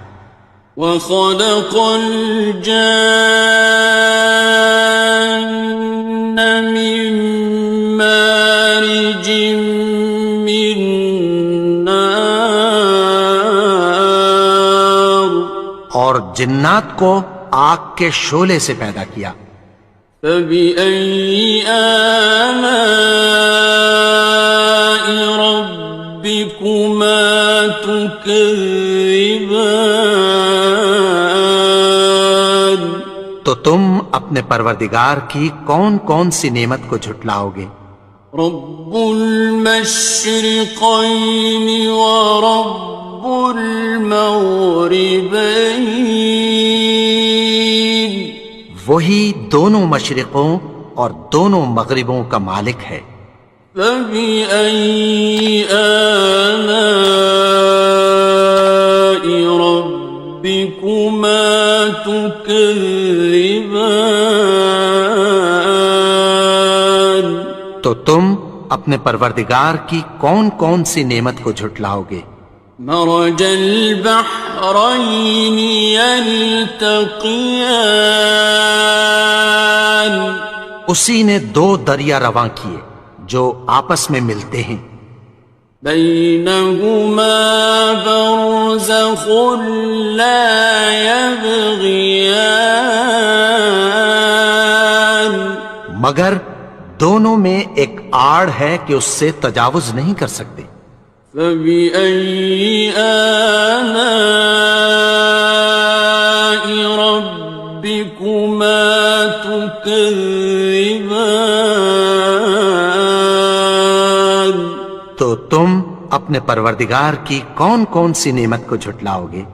وخلق الجان من مارج من نار اور جنات کو آگ کے شعلے سے پیدا کیا۔ فبأي آلاء ربكما تكذبان تم اپنے پروردگار کی کون کون سی نعمت کو جھٹلاؤ گے؟ رب المشرقين ورب المغربين وہی دونوں مشرقوں اور دونوں مغربوں کا مالک ہے۔ فبأي آلاء ربكما تكذبان تو تم اپنے پروردگار کی کون کون سی نعمت کو جھٹلاؤ گے؟ مرج البحرين يلتقيان اسی نے دو دریا رواں کیے جو آپس میں ملتے ہیں، بينهما برزخ لا يبغيان مگر دونوں میں ایک آڑ ہے کہ اس سے تجاوز نہیں کر سکتے۔ فبأي آلاء ربكما تكذبان تو تم اپنے پروردگار کی کون کون سی نعمت کو جھٹلاؤ گے؟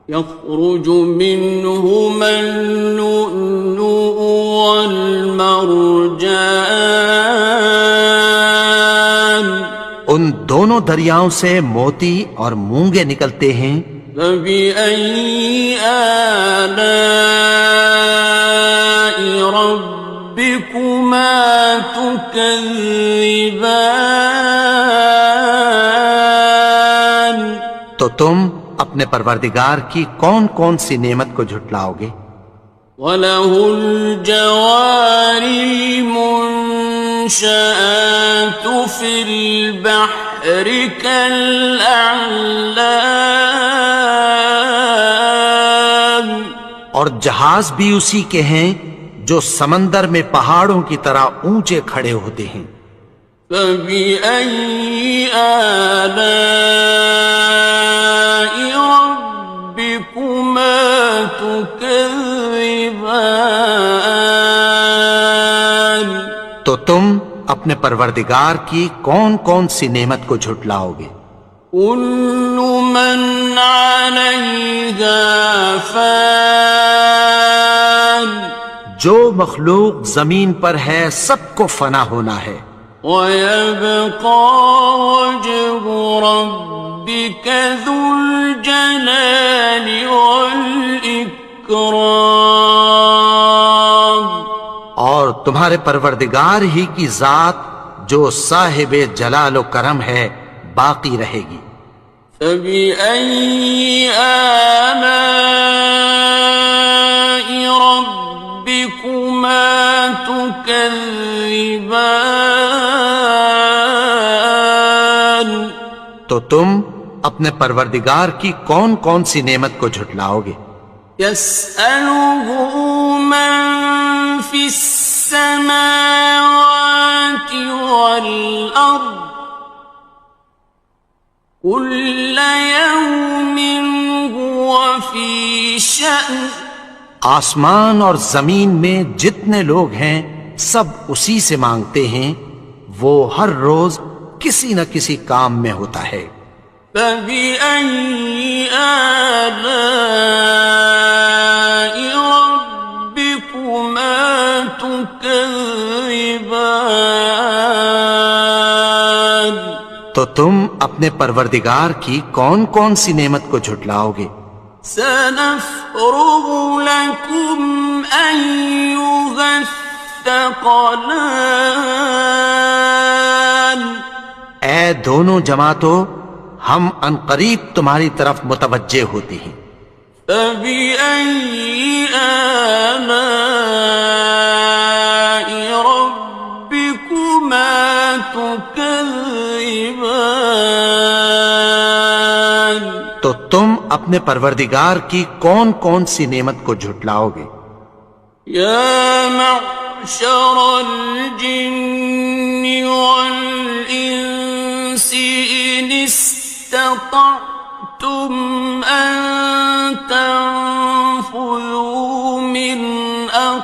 يخرج منهما اللؤلؤ والمرجان ان دونوں دریاؤں سے موتی اور مونگے نکلتے ہیں۔ فبأي آلاء ربكما تكذبان تو تم اپنے پروردگار کی کون کون سی نعمت کو جھٹلاؤ گے؟ وَلَهُ الْجَوَارِ الْمُنشَآتُ فِي الْبَحْرِ كَالْأَعْلَامِ اور جہاز بھی اسی کے ہیں جو سمندر میں پہاڑوں کی طرح اونچے کھڑے ہوتے ہیں۔ فَبِأَيِّ آلَاءِ رَبِّكُمَا تُكَذِّبَانِ تو تم اپنے پروردگار کی کون کون سی نعمت کو جھٹلاؤ گے؟ كُلُّ مَنْ عَلَيْهَا فَانٍ جو مخلوق زمین پر ہے سب کو فنا ہونا ہے، وَيَبْقَى وَجْهُ رَبِّكَ ذُو الْجَلَالِ وَالْإِكْرَامِ اور تمہارے پروردگار ہی کی ذات جو صاحب جلال و کرم ہے باقی رہے گی۔ فَبِأَيِّ آلَاءِ رَبِّكُمَا تُكَذِّبَانِ تو تم اپنے پروردگار کی کون کون سی نعمت کو جھٹلاؤ گے؟ يَسْأَلُهُ مَن فِي السَّمَاوَاتِ وَالْأَرْضِ كُلَّ يَوْمٍ هُوَ فِي شَأْنٍ آسمان اور زمین میں جتنے لوگ ہیں سب اسی سے مانگتے ہیں، وہ ہر روز کسی نہ کسی کام میں ہوتا ہے۔ فَبِأَيِّ آلَاءِ رَبِّكُمَا تُكَذِّبَانِ تو تم اپنے پروردگار کی کون کون سی نعمت کو جھٹلاؤ گے؟ سَنَفْرُغُ لَكُمْ أَيُّهَ الثَّقَلَانِ اے دونوں جماعتوں، ہم عنقریب تمہاری طرف متوجہ ہوتے ہیں۔ فَبِأَيِّ آلَاءِ رَبِّكُمَا تُكَذِّبَانِ تو تم اپنے پروردگار کی کون کون سی نعمت کو جھٹلاؤ گے؟ يَا مَعْشَرَ الْجِنِّ وَالْإِنسِ إِنِ اسْتَطَعْتُمْ أَن تَنفُذُوا مِنْ أَقْطَارِ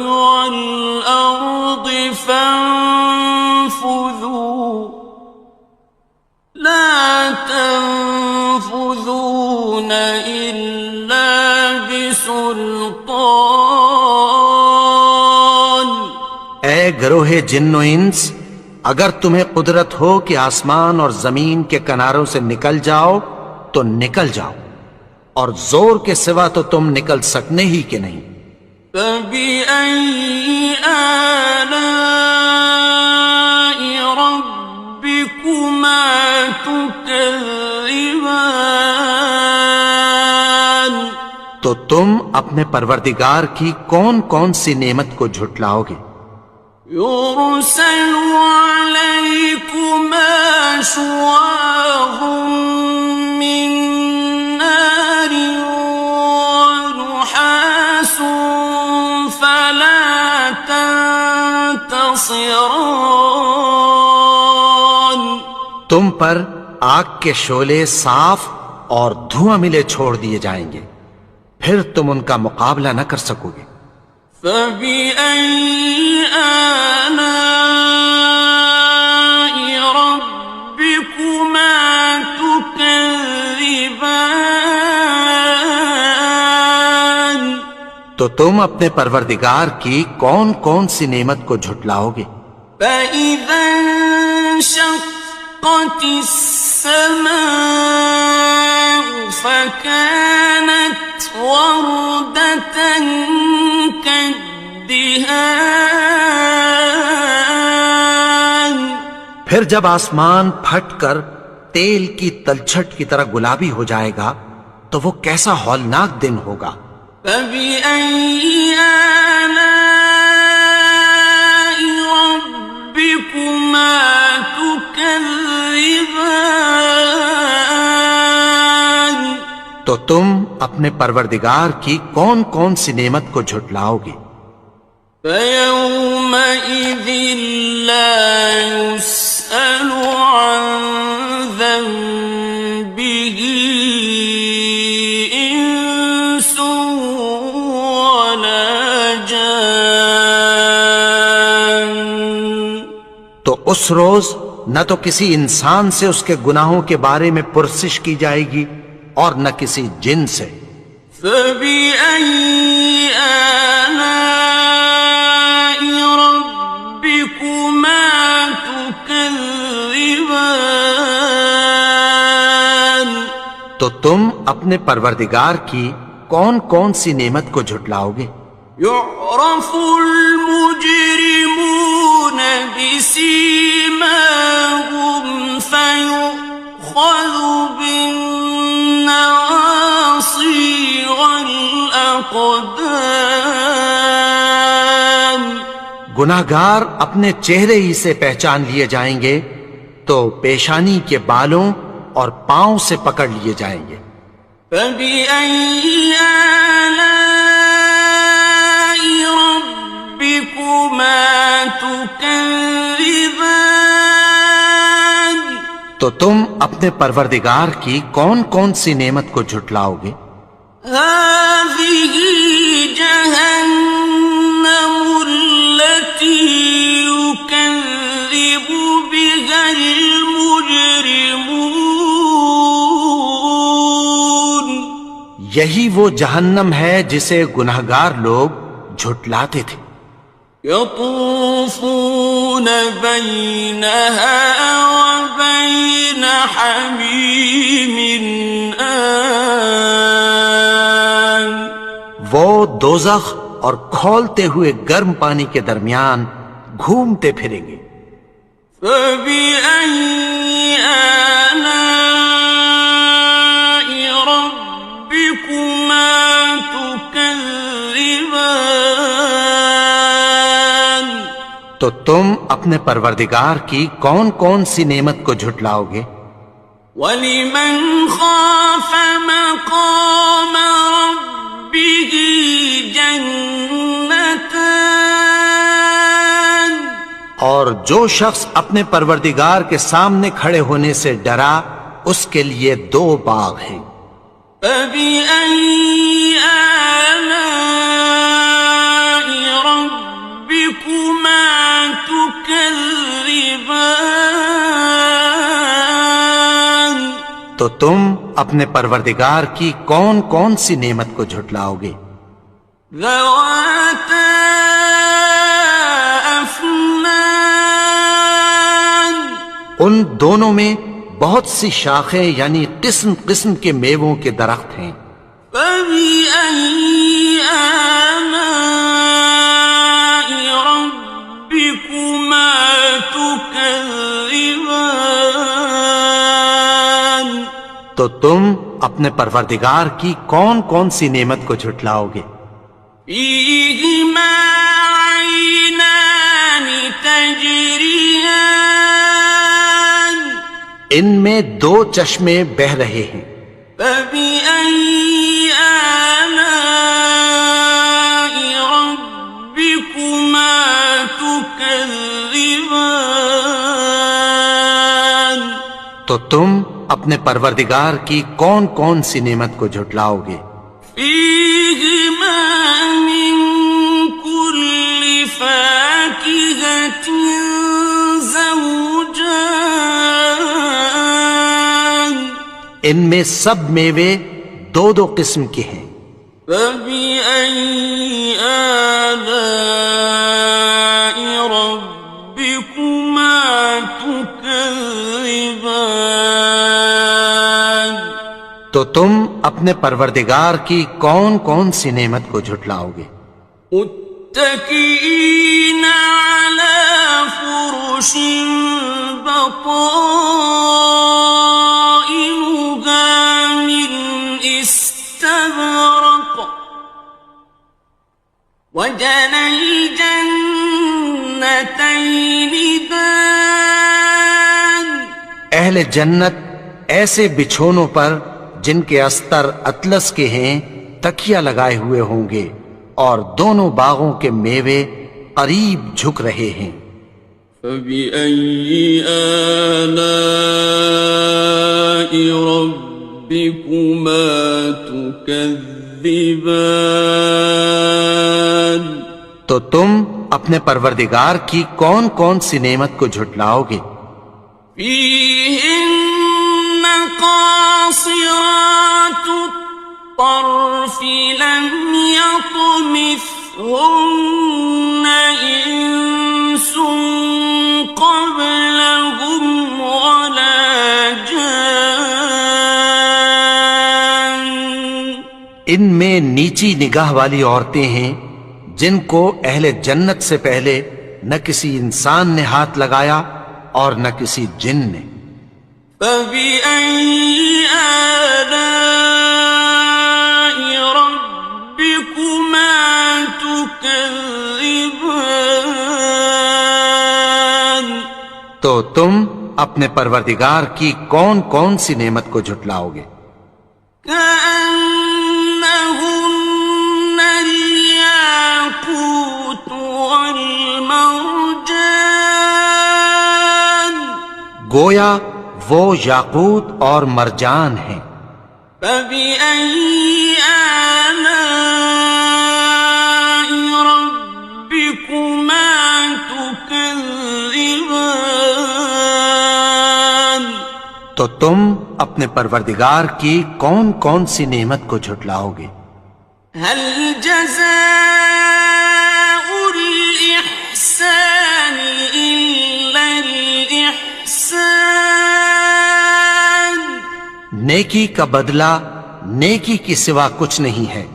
والأرض فانفذوا لا تنفذون إلا بسلطان. اے گروہ جن و انس، اگر تمہیں قدرت ہو کہ آسمان اور زمین کے کناروں سے نکل جاؤ تو نکل جاؤ، اور زور کے سوا تو تم نکل سکنے ہی کہ نہیں. فَبِأَيِّ آلَاءِ رَبِّكُمَا تُكَذِّبَانِ. تو تم اپنے پروردگار کی کون کون سی نعمت کو جھٹلاؤ گے؟ يُرْسَلُ عَلَيْكُمَا شُوَاظٌ مِّن نَّارٍ وَنُحَاسٌ فَلَا تَنتَصِرَانِ. تم پر آگ کے شعلے صاف اور دھواں ملے چھوڑ دیے جائیں گے، پھر تم ان کا مقابلہ نہ کر سکو گے. فَبِأَيِّ آلَاءِ رَبِّكُمَا تُكَذِّبَانِ. تو تم اپنے پروردگار کی کون کون سی نعمت کو جھٹلاؤ گے؟ فَإِذَا انشَقَّتِ السَّمَاءُ فَكَانَتْ وَرْدَةً كَالدِّهَانِ. پھر جب آسمان پھٹ کر تیل کی تلچھٹ کی طرح گلابی ہو جائے گا تو وہ کیسا ہولناک دن ہوگا. فَبِأَيِّ آلَاءِ رَبِّكُمَا تُكَذِّبَانِ. تو تم اپنے پروردگار کی کون کون سی نعمت کو جھٹلاؤ گے؟ فَيَوْمَئِذٍ لَا يُسْأَلُ عَنْ ذَنبِهِ إِنسٌ وَلَا جَانٌ. تو اس روز نہ تو کسی انسان سے اس کے گناہوں کے بارے میں پرسش کی جائے گی اور نہ کسی جن سے. فَبِأَيِّ آلَاءِ رَبِّكُمَا تُكَذِّبَانِ. تو تم اپنے پروردگار کی کون کون سی نعمت کو جھٹلاؤ گے؟ يُعْرَفُ الْمُجْرِمُونَ بِسِيمَاهُمْ فَيُؤْخَذُ بِالنَّوَاصِي وَالْأَقْدَامِ. گناہگار اپنے چہرے ہی سے پہچان لیے جائیں گے تو پیشانی کے بالوں اور پاؤں سے پکڑ لیے جائیں گے. فَبِأَيِّ آلَاءِ رَبِّكُمَا تُكَذِّبَانِ. تو تم اپنے پروردگار کی کون کون سی نعمت کو جھٹلاؤ گے؟ هَٰذِهِ جَهَنَّمُ الَّتِي يُكَذِّبُ بِهَا الْمُجْرِمُونَ. یہی وہ جہنم ہے جسے گناہگار لوگ جھٹلاتے تھے. يَطُوفُونَ بَيْنَهَا وَبَيْنَ حَمِيمٍ آنٍ. وہ دوزخ اور کھولتے ہوئے گرم پانی کے درمیان گھومتے پھریں گے. فَبِأَيِّ آلَاءِ رَبِّكُمَا تُكَذِّبَانِ. تو تم اپنے پروردگار کی کون کون سی نعمت کو جھٹلاؤ گے؟ وَلِمَنْ خَافَ مَقَامَ رَبِّهِ جَنَّتَانِ. اور جو شخص اپنے پروردگار کے سامنے کھڑے ہونے سے ڈرا اس کے لیے 2 باغ ہیں. فَبِأَيِّ آلَاءِ رَبِّكُمَا تو تم اپنے پروردگار کی کون کون سی نعمت کو جھٹلاؤ گے؟ ذواتا افنان، ان دونوں میں بہت سی شاخیں یعنی قسم قسم کے میووں کے درخت ہیں۔ فبأي آلاء ربكما تكذبان، تو تم اپنے پروردگار کی کون کون سی نعمت کو جھٹلاؤ گے؟ فيهما عينان تجريان، ان میں دو چشمے بہ رہے ہیں۔ فبأي آلاء ربكما تكذبان، تو تم اپنے پروردگار کی کون کون سی نعمت کو جھٹلاؤ گے؟ فيهما من كل فاكهة زوجان، ان میں سب میوے دو دو قسم کے ہیں۔ فبأي آلاء ربكما تكذبان، تو تم اپنے پروردگار کی کون کون سی نعمت کو جھٹلاؤ گے؟ متكئين على فرش بطائنها من استبرق، وجنى الجنتين دان، اہل جنت ایسے بچھونوں پر جن کے استر اطلس کے ہیں تکیہ لگائے ہوئے ہوں گے، اور دونوں باغوں کے میوے قریب جھک رہے ہیں۔ فبأي آلاء ربكما تكذبان، تو تم اپنے پروردگار کی کون کون سی نعمت کو جھٹلاؤ گے؟ فيهن قاصرات الطرف لم يطمثهن إنس قبلهم ولا جان، ان میں نیچی نگاہ والی عورتیں ہیں جن کو اہل جنت سے پہلے نہ کسی انسان نے ہاتھ لگایا اور نہ کسی جن نے۔ فبأي آلاء ربكما تكذبان، تو تم اپنے پروردگار کی کون کون سی نعمت کو جھٹلاؤ گے؟ كأنهن الياقوت والمرجان، گویا وہ یاقوت اور مرجان ہیں۔ فبأي آلاء ربكما تكذبان، تو تم اپنے پروردگار کی کون کون سی نعمت کو جھٹلاؤ گے؟ هل جزاء الإحسان إلا الإحسان، نیکی کا بدلہ نیکی کی سوا کچھ نہیں ہے۔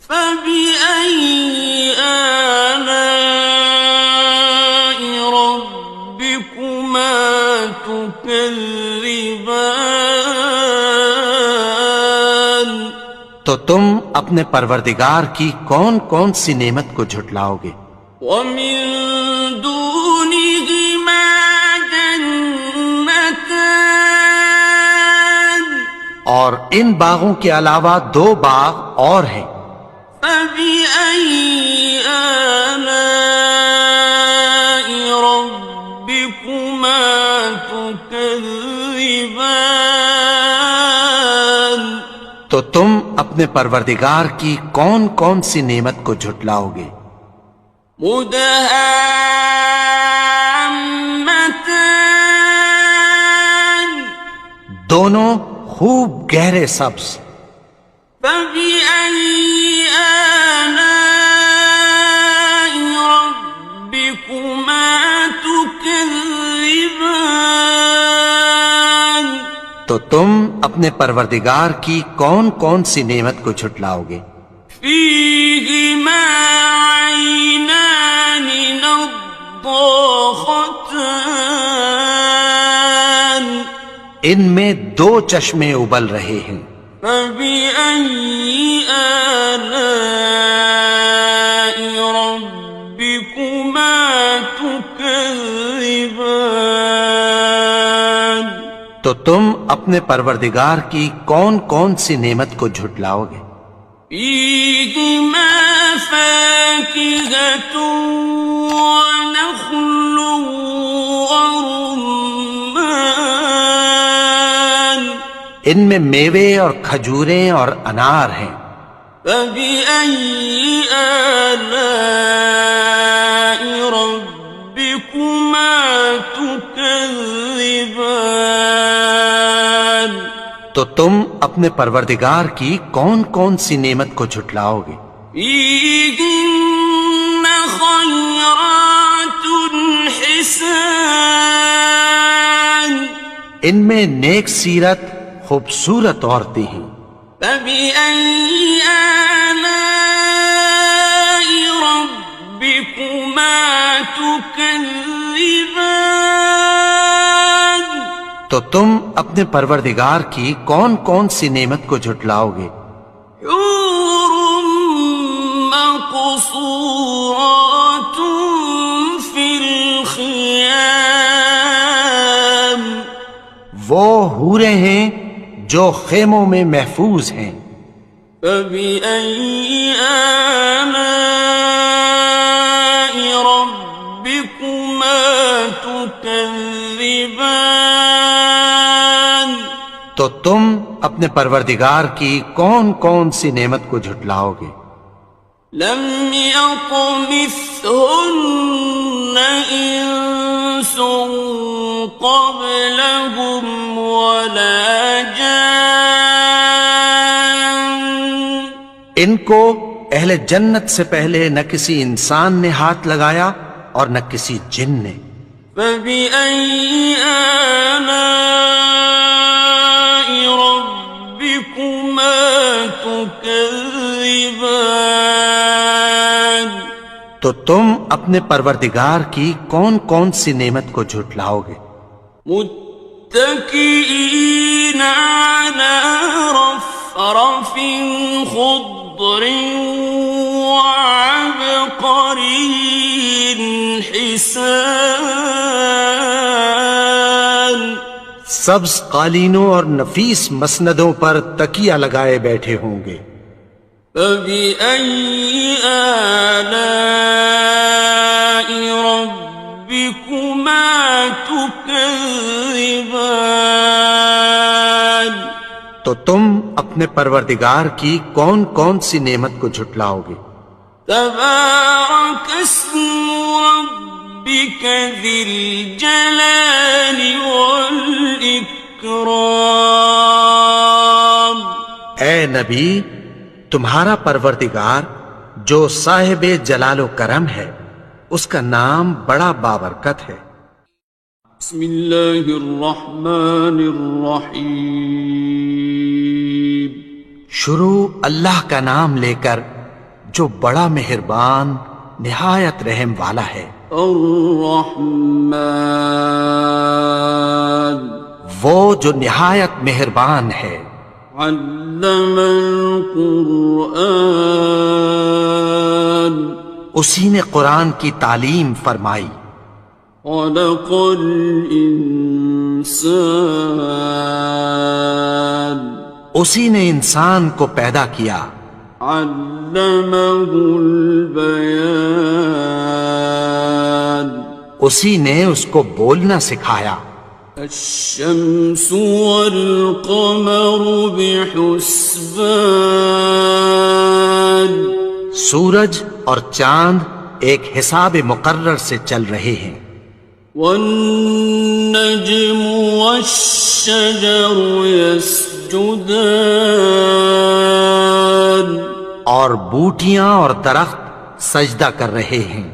فبأي آلاء ربكما تكذبان، تو تم اپنے پروردگار کی کون کون سی نعمت کو جھٹلاؤ گے؟ ومن دونهما جنتان، اور ان باغوں کے علاوہ دو باغ اور ہیں۔ فبأي آلاء ربكما تكذبان، تو تم اپنے پروردگار کی کون کون سی نعمت کو جھٹلاؤ گے؟ مدهامتان، دونوں خوب گہرے سبز. فبأي آلاء ربكما تكذبان تو تم اپنے پروردگار کی کون کون سی نعمت کو جھٹلاؤ گے؟ فيهما عينان نضاختان ان میں دو چشمے ابل رہے ہیں. فبأي آلاء ربكما تكذبان تو تم اپنے پروردگار کی کون کون سی نعمت کو جھٹلاؤ گے؟ فيهما فاكهة ونخل ورمان ان میں میوے اور کھجوریں اور انار ہیں. فبأي آلاء ربكما تكذبان تو تم اپنے پروردگار کی کون کون سی نعمت کو جھٹلاؤ گے؟ فيهن خيرات حسان ان میں نیک سیرت خوبصورت عورتیں ہیں. فبأي آلاء ربكما تكذبان تو تم اپنے پروردگار کی کون کون سی نعمت کو جھٹلاؤ گے؟ حور مقصورات في الخيام وہ حوریں ہیں جو خیموں میں محفوظ ہیں. فبأي آلاء ربكما تكذبان تو تم اپنے پروردگار کی کون کون سی نعمت کو جھٹلاؤ گے؟ لم يطمثهن إنس قبلهم ولا جان ان کو اہل جنت سے پہلے نہ کسی انسان نے ہاتھ لگایا اور نہ کسی جن نے. فبأي آلاء ربكما تكذبان تو تم اپنے پروردگار کی کون کون سی نعمت کو جھٹلاؤ گے؟ متكئين على رفرف خضر وعبقري حسان سبز قالینوں اور نفیس مسندوں پر تکیہ لگائے بیٹھے ہوں گے. فبأي آلاء ربكما تكذبان تو تم اپنے پروردگار کی کون کون سی نعمت کو جھٹلاؤ گے؟ تبارك اسم ربك ذي الجلال والإكرام اے نبی، تمہارا پروردگار جو صاحب جلال و کرم ہے اس کا نام بڑا بابرکت ہے. بسم اللہ الرحمن الرحیم شروع اللہ کا نام لے کر جو بڑا مہربان نہایت رحم والا ہے. الرحمن وہ جو نہایت مہربان ہے. علم القرآن اسی نے قرآن کی تعلیم فرمائی. خلق الانسان اسی نے انسان کو پیدا کیا. علمه البیان اسی نے اس کو بولنا سکھایا. الشمس والقمر بحسبان سورج اور چاند ایک حساب مقرر سے چل رہے ہیں. والنجم والشجر يسجدان يسجدان اور بوٹیاں اور درخت سجدہ کر رہے ہیں.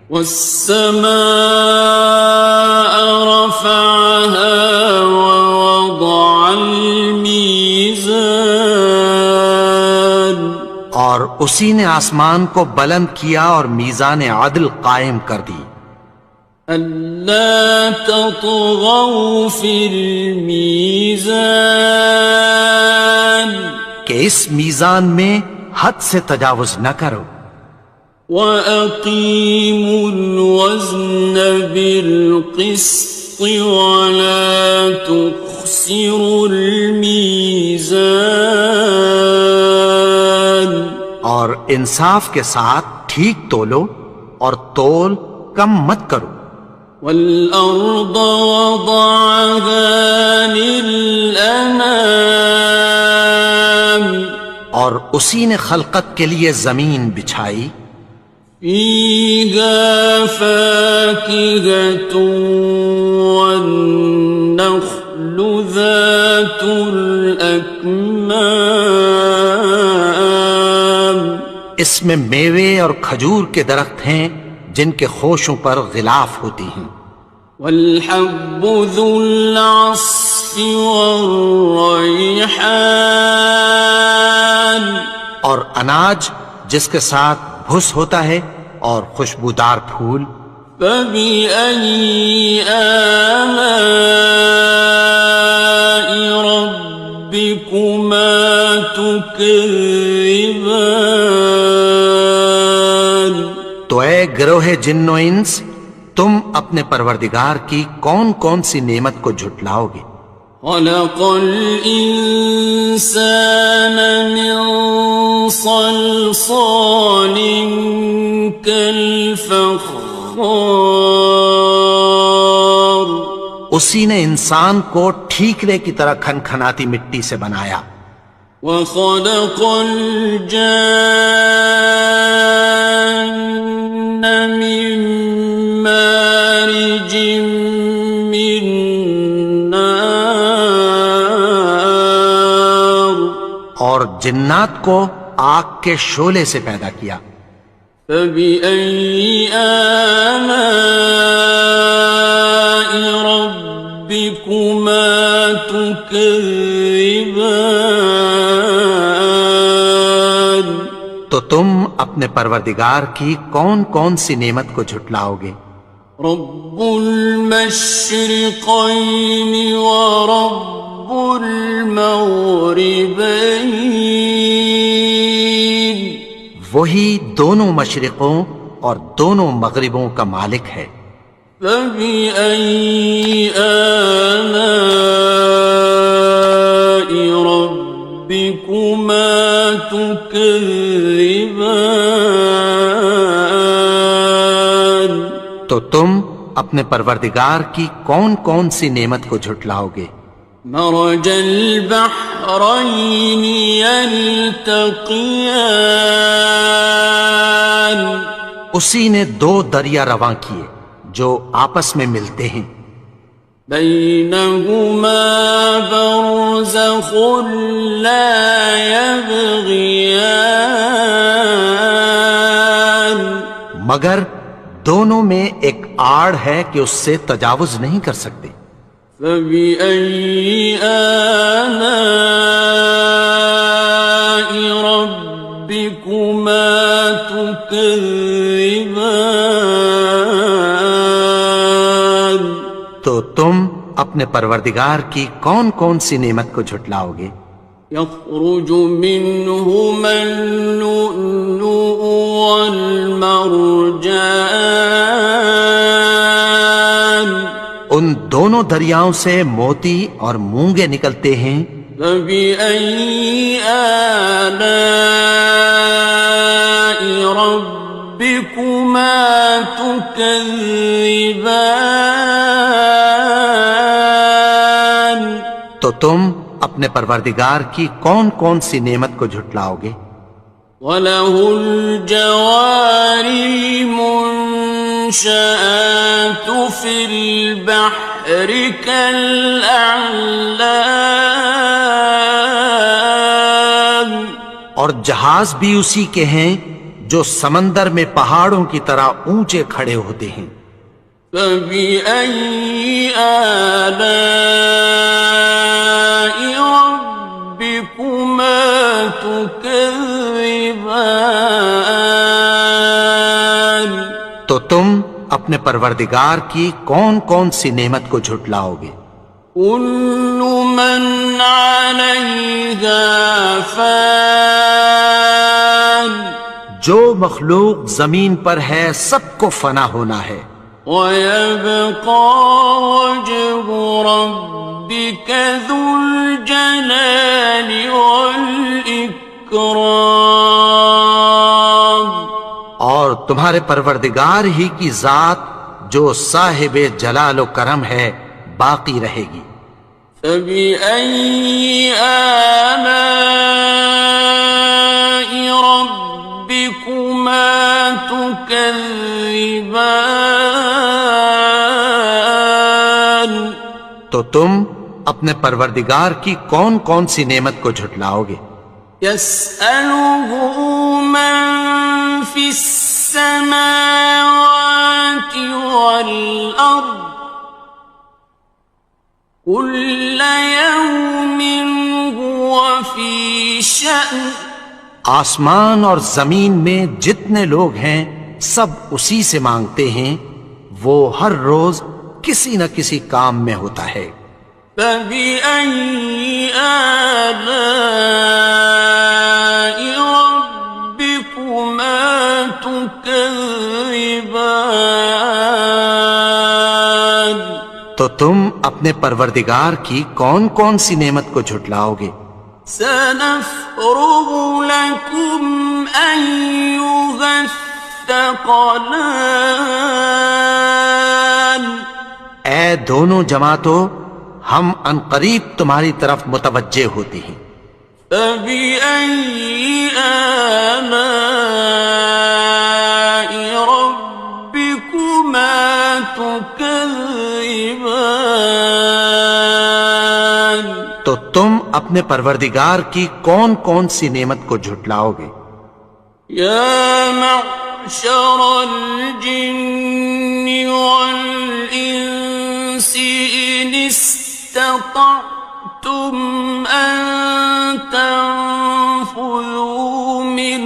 والسماء رفعها ووضع الميزان اور اسی نے آسمان کو بلند کیا اور میزان عدل قائم کر دی. ألا تطغوا في الميزان کہ اس میزان میں حد سے تجاوز نہ کرو. وَأَقِيمُوا الْوَزْنَ بِالْقِسْطِ وَلَا تُخْسِرُوا الْمِيزَانَ اور انصاف کے ساتھ ٹھیک تولو اور تول کم مت کرو. وَالْأَرْضَ وَضَعَهَا لِلْأَنَامِ اور اسی نے خلقت کے لیے زمین بچھائی. فِيهَا فَاكِهَةٌ وَالنَّخْلُ ذَاتُ الْأَكْمَامِ اس میں میوے اور کھجور کے درخت ہیں جن کے خوشوں پر غلاف ہوتی ہیں. وَالْحَبُّ ذُو الْعَصْفِ وَالرَّيْحَانِ اور اناج جس کے ساتھ بھس ہوتا ہے اور خوشبودار پھول. فَبِأَيِّ آلَاءِ رَبِّكُمَا تُكَذِّبَانِ تو اے گروہ جن و انس، تم اپنے پروردگار کی کون کون سی نعمت کو جھٹلاؤ گے؟ خَلَقَ الْإِنسَانَ مِنْ صَلْصَالٍ كَالْفَخَّارِ اسی نے انسان کو ٹھیکرے کی طرح کھنکھناتی مٹی سے بنایا. وَخَلَقَ الْجَانَّ مِن مَّارِجٍ مِّن نَّارٍ اور جنات کو آگ کے شعلے سے پیدا کیا. فَبِأَيِّ آلَاءِ رَبِّكُمَا تُكَذِّبَانِ تو تم اپنے پروردگار کی کون کون سی نعمت کو جھٹلاؤ گے؟ رب المشرقين ورب المغربين وہی دونوں مشرقوں اور دونوں مغربوں کا مالک ہے. فبأي آلاء ربكما تكذبان تو تم اپنے پروردگار کی کون کون سی نعمت کو جھٹلاؤ گے؟ مرج البحرين يلتقيان اسی نے دو دریا رواں کیے جو آپس میں ملتے ہیں. بينهما برزخ لا يبغيان مگر دونوں میں ایک آڑ ہے کہ اس سے تجاوز نہیں کر سکتے. فبأي آلاء ربكما تكذبان تو تم اپنے پروردگار کی کون کون سی نعمت کو جھٹلاؤ گے؟ يخرج منهما اللؤلؤ والمرجان ان دونوں دریاؤں سے موتی اور مونگے نکلتے ہیں. فبأي آلاء ربكما تكذبان تو تم اپنے پروردگار کی کون کون سی نعمت کو جھٹلاؤ گے؟ وَلَهُ الْجَوَارِ الْمُنشَآتُ فِي الْبَحْرِ كَالْأَعْلَامِ اور جہاز بھی اسی کے ہیں جو سمندر میں پہاڑوں کی طرح اونچے کھڑے ہوتے ہیں. فبأي آلاء ربكما تكذبان تو تم اپنے پروردگار کی کون کون سی نعمت کو جھٹلاؤ گے؟ كل من عليها فان جو مخلوق زمین پر ہے سب کو فنا ہونا ہے. ويبقى وجه ربك ذو الجلال والإكرام اور تمہارے پروردگار ہی کی ذات جو صاحب جلال و کرم ہے باقی رہے گی. فبأي آلاء ربكما تكذبان تو تم اپنے پروردگار کی کون کون سی نعمت کو جھٹلاؤ گے؟ يسأله من في السماوات والأرض كل يوم هو في شأن آسمان اور زمین میں جتنے لوگ ہیں سب اسی سے مانگتے ہیں، وہ ہر روز کسی نہ کسی کام میں ہوتا ہے. فبأي آلاء ربكما تكذبان تو تم اپنے پروردگار کی کون کون سی نعمت کو جھٹلاؤ گے؟ سنفرغ لكم أيها الثقلان اے دونوں جماعتوں، ہم عنقریب تمہاری طرف متوجہ ہوتے ہیں. فبأي آلاء ربكما تكذبان تو تم اپنے پروردگار کی کون کون سی نعمت کو جھٹلاؤ گے؟ يا معشر الجن والإنس إن استطعتم أن تنفذوا من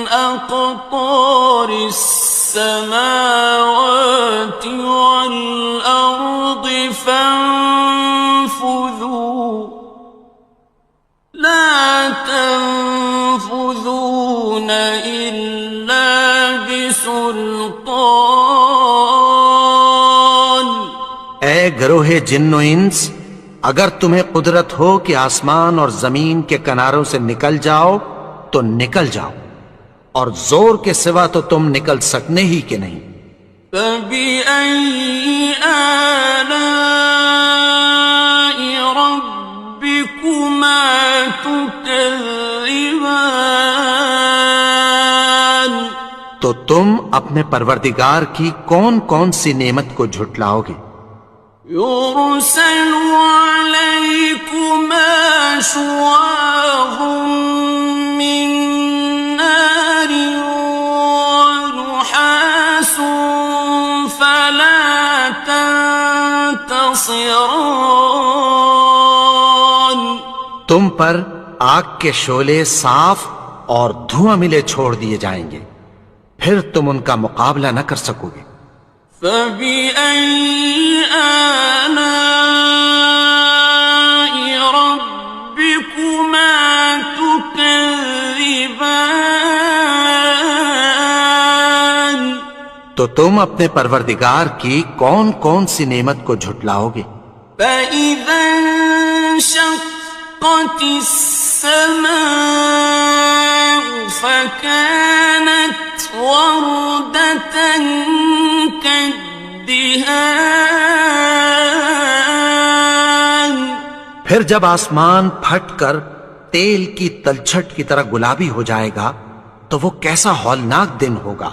أقطار السماوات والأرض فانفذوا لا تنفذون إلا بسلطان اے گروہ جن و انس، اگر تمہیں قدرت ہو کہ آسمان اور زمین کے کناروں سے نکل جاؤ تو نکل جاؤ، اور زور کے سوا تو تم نکل سکنے ہی کہ نہیں. فبأي آلاء ربكما تكذبان تو تم اپنے پروردگار کی کون کون سی نعمت کو جھٹلاؤ گے؟ يرسل عليكما شواظ من نار ونحاس فلا تنتصران تم پر آگ کے شعلے صاف اور دھواں ملے چھوڑ دیے جائیں گے، پھر تم ان کا مقابلہ نہ کر سکو گے. فبأي آلاء ربكما تكذبان تو تم اپنے پروردگار کی کون کون سی نعمت کو جھٹلاؤ گے؟ فإذا انشقت السماء فكانت وردة كالدهان پھر جب آسمان پھٹ کر تیل کی تلچھٹ کی طرح گلابی ہو جائے گا تو وہ کیسا ہولناک دن ہوگا.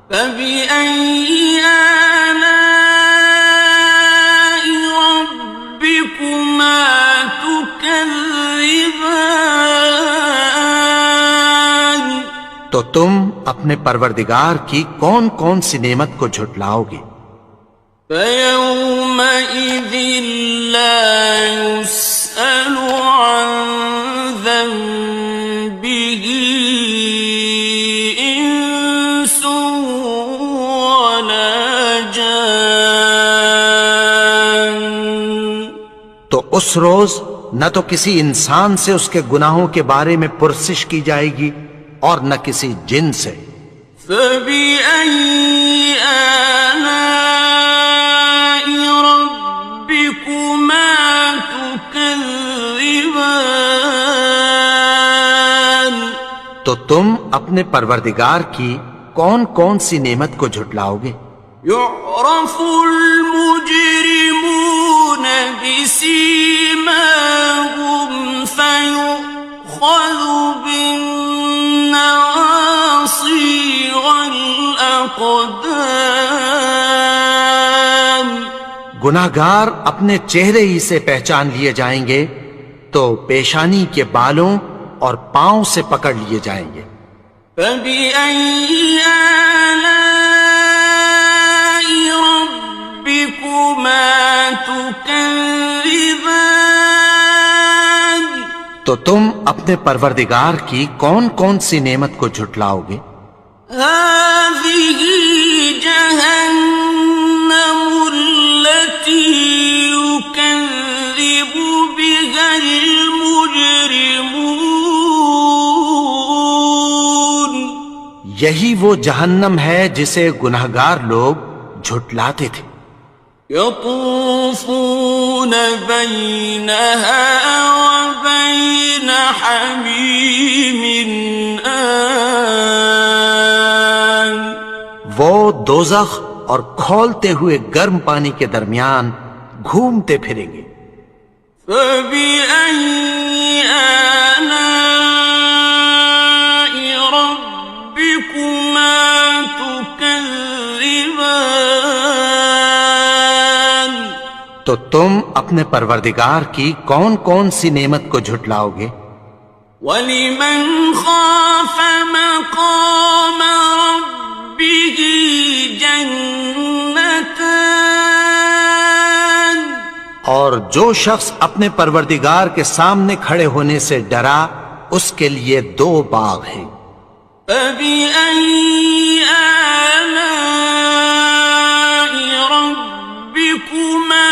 فبأي آلاء ربكما تكذبان تو تم اپنے پروردگار کی کون کون سی نعمت کو جھٹلاؤ گے؟ فَيَوْمَئِذٍ لَا يُسْأَلُ عَنْ ذَنبِهِ إِنسٌ وَلَا جَانٌّ۔ تو اس روز نہ تو کسی انسان سے اس کے گناہوں کے بارے میں پرسش کی جائے گی اور نہ کسی جن سے۔ فَبِأَيِّ آلَاءِ رَبِّكُمَا تُكَذِّبَانِ۔ تو تم اپنے پروردگار کی کون کون سی نعمت کو جھٹلاؤ گے؟ يُعْرَفُ الْمُجْرِمُونَ بِسِيمَاهُمْ فَيُؤْخَذُ بِالنَّوَاصِي وَالْأَقْدَامِ۔ گناہگار اپنے چہرے ہی سے پہچان لیے جائیں گے تو پیشانی کے بالوں اور پاؤں سے پکڑ لیے جائیں گے۔ فَبِأَيِّ آلَاءِ رَبِّكُمَا تُكَذِّبَانِ۔ تو تم اپنے پروردگار کی کون کون سی نعمت کو جھٹلاؤ گے؟ هَٰذِهِ جَهَنَّمُ الَّتِي يُكَذِّبُ بِهَا الْمُجْرِمُونَ۔ یہی وہ جہنم ہے جسے گناہگار لوگ جھٹلاتے تھے۔ يَطُوفُونَ بَيْنَهَا وَبَيْنَ حَمِيمٍ آنٍ۔ وہ دوزخ اور کھولتے ہوئے گرم پانی کے درمیان گھومتے پھریں گے۔ فَبِأَيِّ آلَاءِ رَبِّكُمَا تُكَذِّبَانِ۔ تو تم اپنے پروردگار کی کون کون سی نعمت کو جھٹلاؤ گے؟ وَلِمَنْ خَافَ مَقَامَ رَبِّهِ جَنَّتَانِ۔ اور جو شخص اپنے پروردگار کے سامنے کھڑے ہونے سے ڈرا اس کے لیے 2 باغ ہیں۔ فَبِأَيِّ آلَاءِ رَبِّكُمَا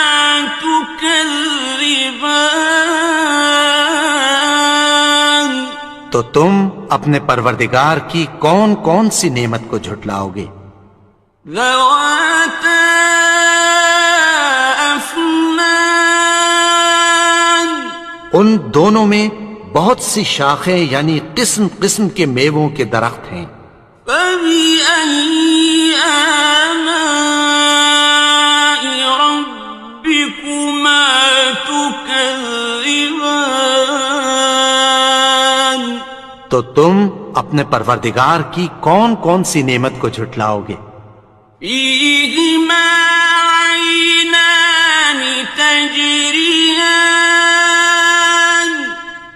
تُكَذِّبَانِ۔ تو تم اپنے پروردگار کی کون کون سی نعمت کو جھٹلاؤ گے؟ ذَوَاتَا أَفْنَانٍ۔ ان دونوں میں بہت سی شاخیں یعنی قسم قسم کے میووں کے درخت ہیں۔ فَبِأَيِّ آلَاءِ رَبِّكُمَا تُكَذِّبَانِ۔ تو تم اپنے پروردگار کی کون کون سی نعمت کو جھٹلاؤ گے؟ فِيهِمَا عَيْنَانِ تَجْرِيَانِ۔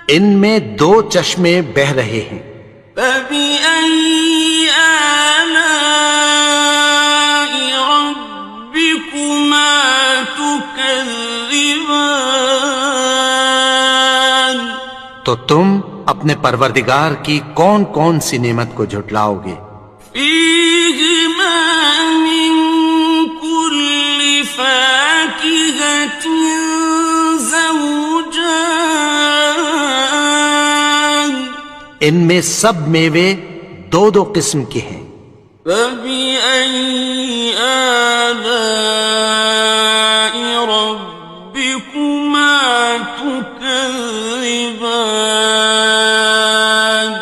ان میں 2 چشمے بہہ رہے ہیں۔ فَبِأَيِّ آلَاءِ رَبِّكُمَا تُكَذِّبَانِ۔ تو تم اپنے پروردگار کی کون کون سی نعمت کو جھٹلاؤ گے؟ فِيهِمَا مِن كُلِّ فَاكِهَةٍ زَوْجَانِ۔ ان میں سب میوے 2 قسم کے ہیں۔ فَبِأَيِّ آلَاءِ رَبِّكُمَا تُكَذِّبَانِ۔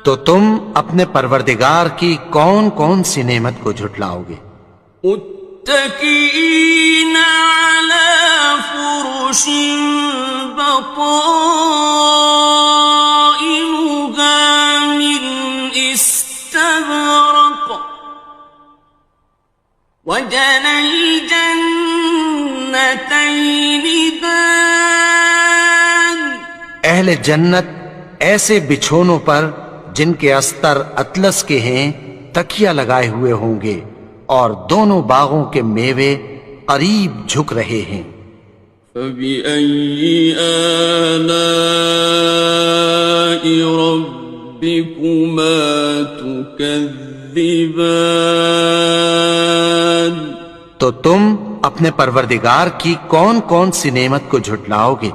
تو تم اپنے پروردگار کی کون کون سی نعمت کو جھٹلاؤ گے؟ متكئين على فرش بطائنها من استبرق وجنى الجنتين دان۔ اہل جنت ایسے بچھونوں پر جن کے استر اطلس کے ہیں تکیہ لگائے ہوئے ہوں گے، اور دونوں باغوں کے میوے قریب جھک رہے ہیں۔ فَبِأَيِّ آلَاءِ رَبِّكُمَا تُكَذِّبَانِ؟ تو تم اپنے پروردگار کی کون کون سی نعمت کو جھٹلاؤ گے؟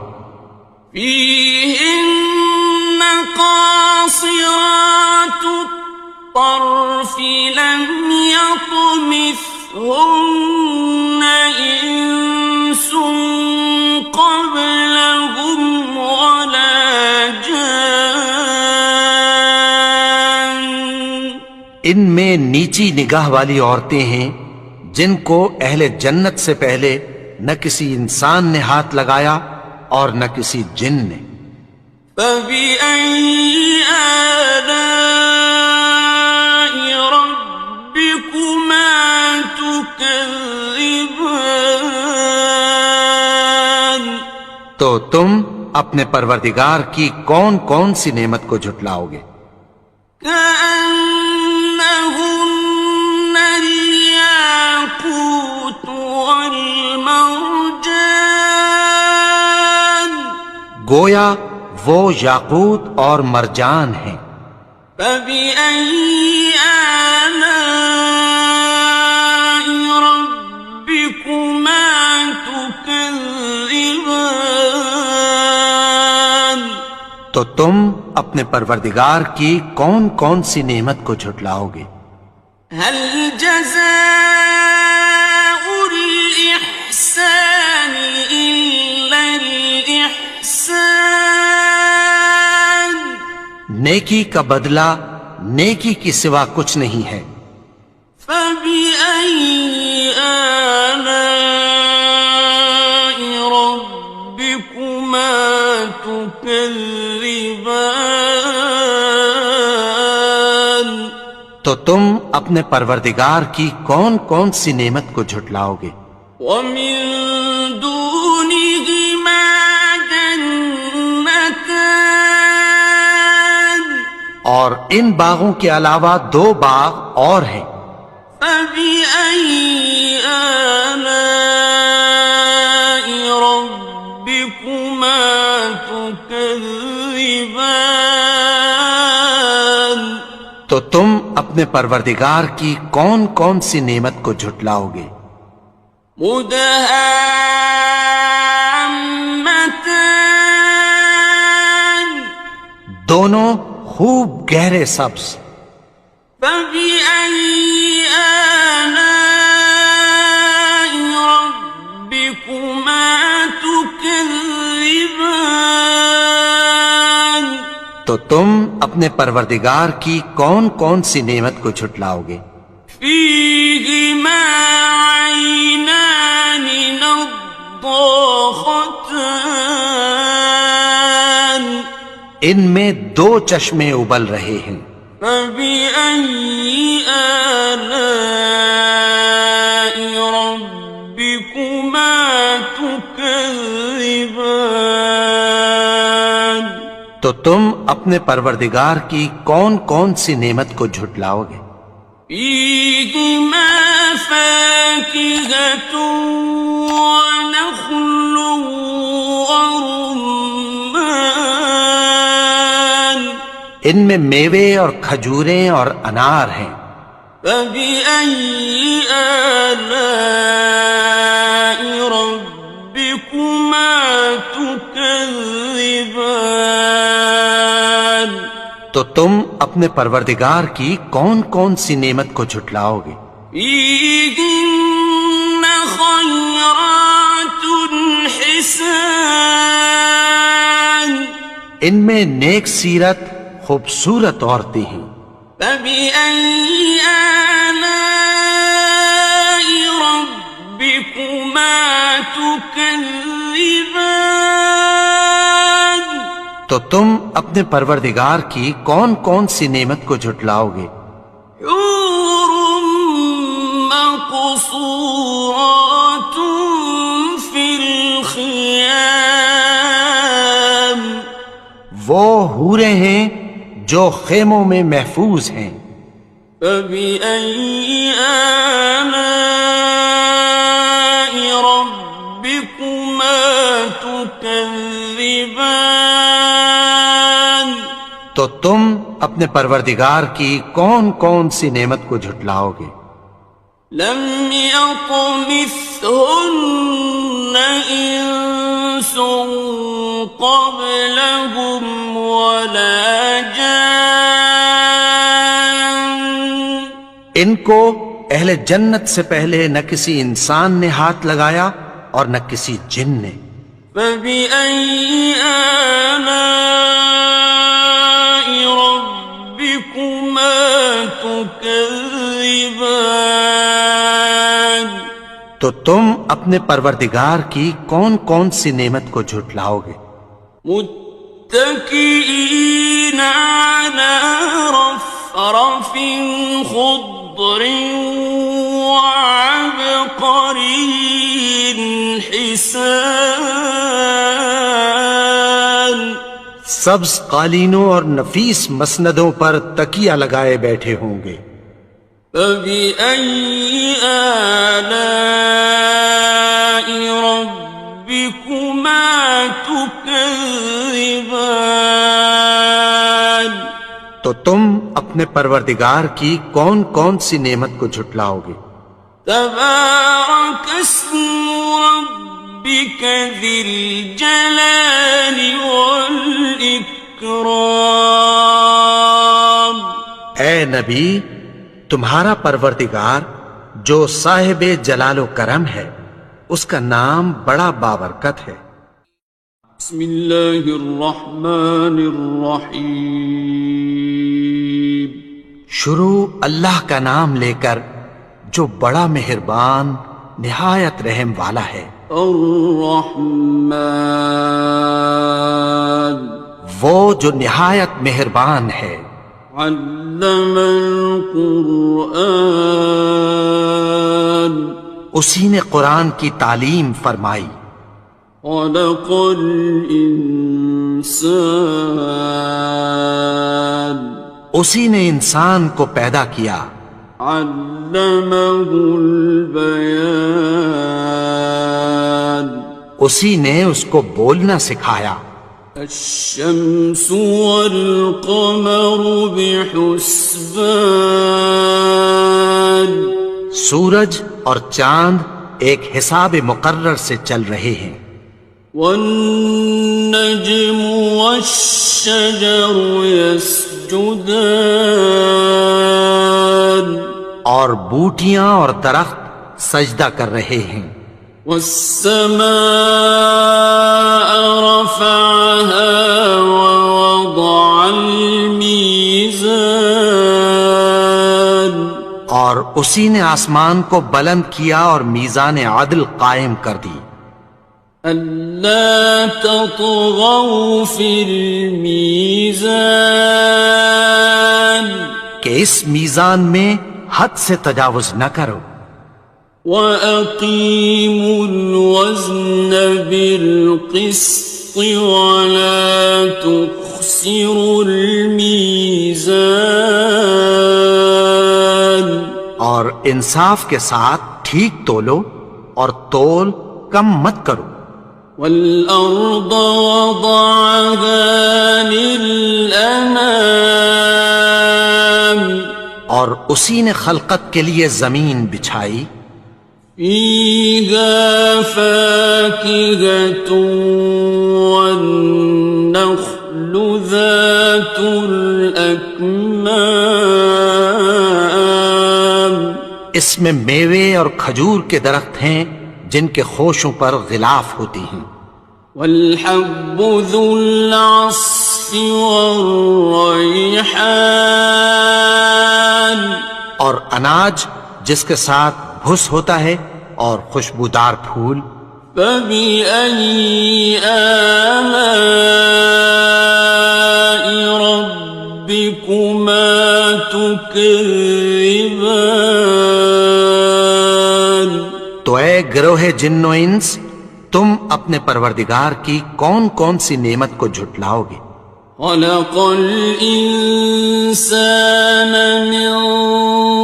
فيهن قاصرات الطرف لم يطمثهن إنس قبلهم ولا جان۔ ان میں نیچی نگاہ والی عورتیں ہیں جن کو اہل جنت سے پہلے نہ کسی انسان نے ہاتھ لگایا اور نہ کسی جن نے۔ فبأي آلاء ربكما تكذبان؟ تو تم اپنے پروردگار کی کون کون سی نعمت کو جھٹلاؤ گے؟ كأنهن الياقوت والمرجان، گویا وہ یاقوت اور مرجان ہیں۔ فبأي آلاء ربكما تكذبان؟ تو تم اپنے پروردگار کی کون کون سی نعمت کو جھٹلاؤ گے؟ هل جزاء الإحسان إلا الإحسان؟ نیکی کا بدلہ نیکی کی سوا کچھ نہیں ہے۔ فبأي آلاء ربكما تكذبان؟ تو تم اپنے پروردگار کی کون کون سی نعمت کو جھٹلاؤ گے؟ ومن دونهما جنتان، اور ان باغوں کے علاوہ دو باغ اور ہیں۔ فبأي آلاء ربكما تكذبان؟ تو تم اپنے پروردگار کی کون کون سی نعمت کو جھٹلاؤ گے؟ مدهامتان، دونوں خوب گہرے سبز۔ فبأي آلاء ربكما تكذبان؟ تو تم اپنے پروردگار کی کون کون سی نعمت کو جھٹلاؤ گے؟ فيهما عينان نضاختان، ان میں دو چشمے ابل رہے ہیں۔ فبأي آلاء ربكما تكذبان؟ تو تم اپنے پروردگار کی کون کون سی نعمت کو جھٹلاؤ گے؟ فيهما فاكهة ونخل ورمان، ان میں میوے اور کھجوریں اور انار ہیں۔ فبأي آلاء ربكما تكذبان؟ تو تم اپنے پروردگار کی کون کون سی نعمت کو جھٹلاؤ گے؟ فيهن خيرات حسان، ان میں نیک سیرت خوبصورت عورتیں ہیں۔ فبأي آلاء ربكما تكذبان؟ تو تم اپنے پروردگار کی کون کون سی نعمت کو جھٹلاؤ گے؟ حور مقصورات في الخيام، وہ حوریں ہیں جو خیموں میں محفوظ ہیں. فبأي آلاء ربكما تكذبان تو تم اپنے پروردگار کی کون کون سی نعمت کو جھٹلاؤ گے؟ لم يطمثهن إنس قبلهم ولا جان ان کو اہل جنت سے پہلے نہ کسی انسان نے ہاتھ لگایا اور نہ کسی جن نے. فبأي آلاء ربكما تكذبان تو تم اپنے پروردگار کی کون کون سی نعمت کو جھٹلاؤ گے؟ متكئين على رفرف خضر وعبقري حسان سبز قالینوں اور نفیس مسندوں پر تکیہ لگائے بیٹھے ہوں گے. فبأي آلاء ربكما تكذبان تو تم اپنے پروردگار کی کون کون سی نعمت کو جھٹلاؤ گے؟ تبارك اسم ربك ذي الجلال والإكرام. اے نبی، تمہارا پروردگار جو صاحب جلال و کرم ہے اس کا نام بڑا بابرکت ہے. بسم اللہ الرحمن الرحیم. شروع اللہ کا نام لے کر جو بڑا مہربان نہایت رحم والا ہے. الرحمن وہ جو نہایت مہربان ہے. علم القرآن اسی نے قرآن کی تعلیم فرمائی. خلق الانسان اسی نے انسان کو پیدا کیا. علمہ البیان اسی نے اس کو بولنا سکھایا. الشمس والقمر بحسبان سورج اور چاند ایک حساب مقرر سے چل رہے ہیں. والنجم والشجر يسجدان اور بوٹیاں اور درخت سجدہ کر رہے ہیں. والسماء رفعها ووضع الميزان اور اسی نے آسمان کو بلند کیا اور میزان عدل قائم کر دی. ألا تطغوا في الميزان کہ اس میزان میں حد سے تجاوز نہ کرو. وَأَقِيمُوا الْوَزْنَ بِالْقِسْطِ وَلَا تُخْسِرُوا الْمِيزَانَ اور انصاف کے ساتھ ٹھیک تولو اور تول کم مت کرو. وَالْأَرْضَ وَضَعَهَا لِلْأَنَامِ اور اسی نے خلقت کے لیے زمین بچھائی. فِيهَا فَاكِهَةٌ وَالنَّخْلُ ذَاتُ الْأَكْمَامِ اس میں میوے اور کھجور کے درخت ہیں جن کے خوشوں پر غلاف ہوتی ہیں. وَالْحَبُّ ذُو الْعَصْفِ وَالرَّيْحَانِ اور اناج جس کے ساتھ بھس ہوتا ہے اور خوشبودار پھول. فَبِأَيِّ آلَاءِ رَبِّكُمَا تُكَذِّبَانِ تو اے گروہ جن و انس، تم اپنے پروردگار کی کون کون سی نعمت کو جھٹلاؤ گے؟ خلق الإنسان من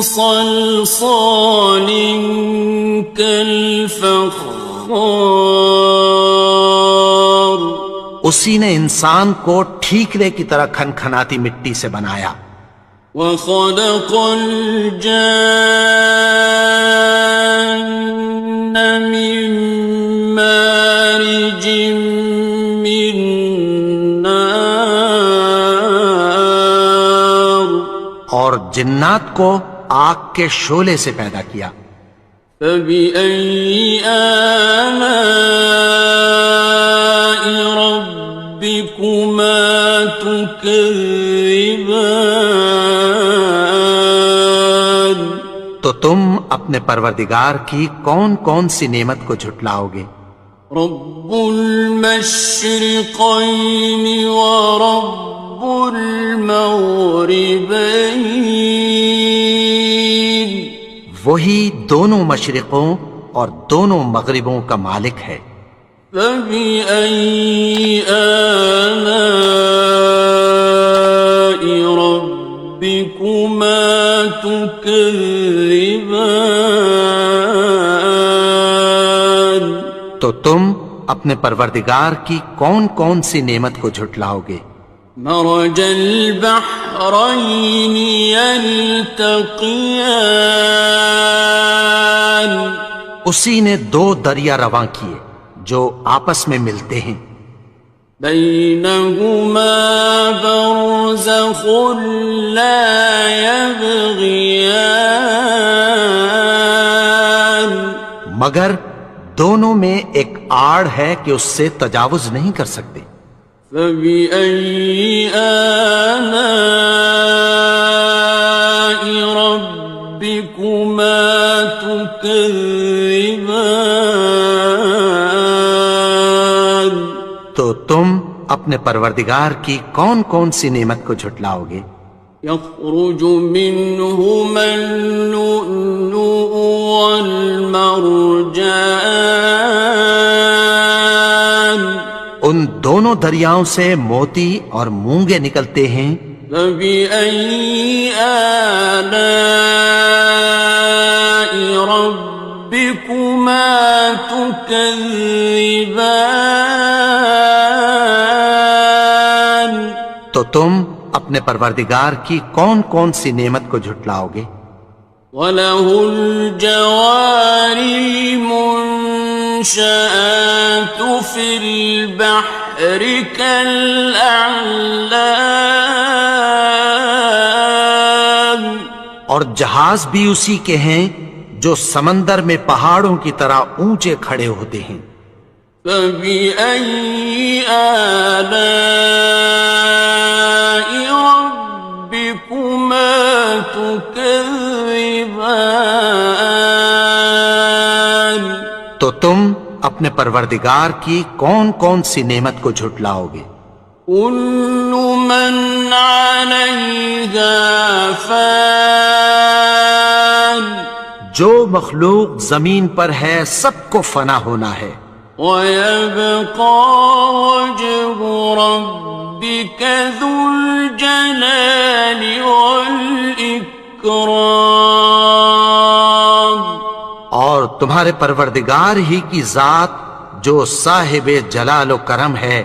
صلصال كالفخار اسی نے انسان کو ٹھیکرے کی طرح کھنکھناتی مٹی سے بنایا. وخلق الجان من مارج من نار اور جنات کو آگ کے شعلے سے پیدا کیا. فبأي آلاء ربكما تكذبان تو تم اپنے پروردگار کی کون کون سی نعمت کو جھٹلاؤ گے؟ رب المشرقين ورب المغربين وہی دونوں مشرقوں اور دونوں مغربوں کا مالک ہے. فبأي آلاء ربكما تكذبان تو تم اپنے پروردگار کی کون کون سی نعمت کو جھٹلاؤ گے؟ مرج البحرين يلتقيان اسی نے دو دریا رواں کیے جو آپس میں ملتے ہیں. بينهما برزخ لا يبغيان مگر دونوں میں ایک آڑ ہے کہ اس سے تجاوز نہیں کر سکتے. فبأي آلاء ربكما تكذبان تو تم اپنے پروردگار کی کون کون سی نعمت کو جھٹلاؤ گے؟ يخرج منهما اللؤلؤ والمرجان ان دونوں دریاؤں سے موتی اور مونگے نکلتے ہیں. فبأي آلاء ربكما تكذبان تو تم اپنے پروردگار کی کون کون سی نعمت کو جھٹلاؤ گے؟ وَلَهُ الْجَوَارِ الْمُنشَآتُ فِي الْبَحْرِ كَالْأَعْلَامِ اور جہاز بھی اسی کے ہیں جو سمندر میں پہاڑوں کی طرح اونچے کھڑے ہوتے ہیں. فبأي آلاء ربكما تكذبان تو تم اپنے پروردگار کی کون کون سی نعمت کو جھٹلاؤ گے؟ كل من عليها فان جو مخلوق زمین پر ہے سب کو فنا ہونا ہے. ويبقى وجه ربك ذو الجلال والإكرام اور تمہارے پروردگار ہی کی ذات جو صاحب جلال و کرم ہے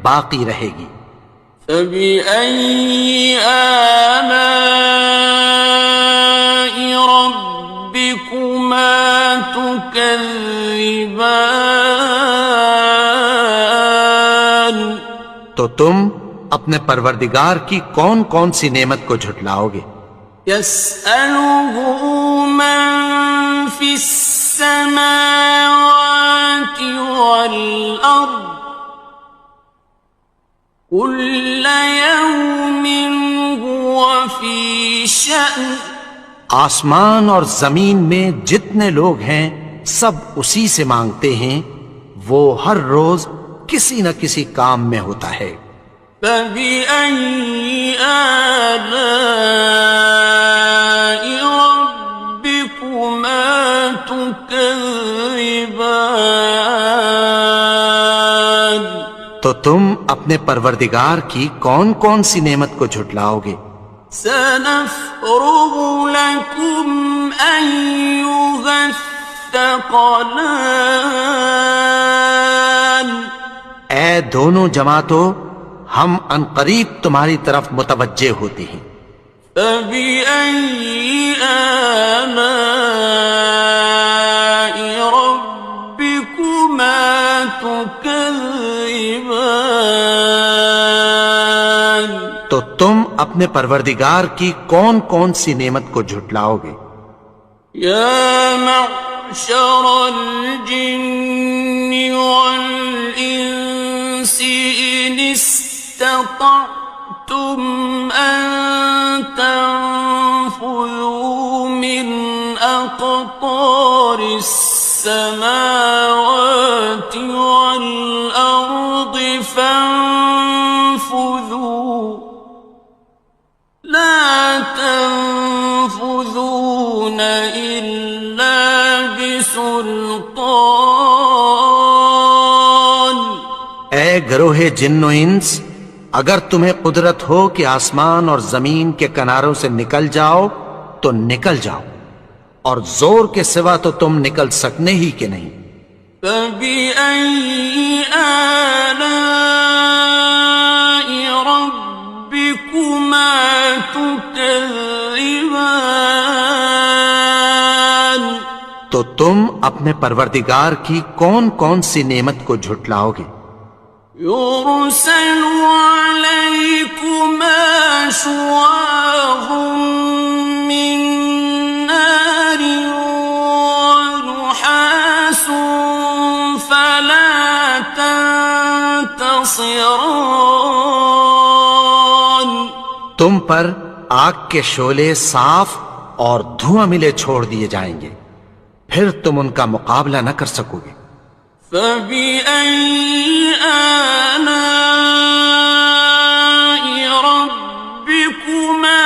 باقی رہے گی. فبأي آلاء ربكما تكذبان تو تم اپنے پروردگار کی کون کون سی نعمت کو جھٹلاؤ گے؟ يسأله من في السماوات والأرض كل يوم هو في شأن آسمان اور زمین میں جتنے لوگ ہیں سب اسی سے مانگتے ہیں، وہ ہر روز کسی نہ کسی کام میں ہوتا ہے. فبأي آلاء ربكما تكذبان تو تم اپنے پروردگار کی کون کون سی نعمت کو جھٹلاؤ گے؟ سنفرغ لكم أيها الثقلان اے دونوں جماعتوں، ہم عنقریب تمہاری طرف متوجہ ہوتے ہیں۔ فبأي آلاء ربكما تكذبان تو تم اپنے پروردگار کی کون کون سی نعمت کو جھٹلاؤ گے؟ يا معشر الجن والإنس إن استطعتم أن تنفذوا من أقطار السماوات والأرض فانفذوا لا تنفذون إلا بسلطان اے گروہ جن و انس، اگر تمہیں قدرت ہو کہ آسمان اور زمین کے کناروں سے نکل جاؤ تو نکل جاؤ، اور زور کے سوا تو تم نکل سکنے ہی کہ نہیں۔ فبأي آلاء ربكما تكذبان تو تم اپنے پروردگار کی کون کون سی نعمت کو جھٹلاؤ گے؟ يرسل عليكما شواظ من نار ونحاس فلا تنتصران تم پر آگ کے شعلے صاف اور دھواں ملے چھوڑ دیے جائیں گے، پھر تم ان کا مقابلہ نہ کر سکو گے۔ فبأي آلاء ربكما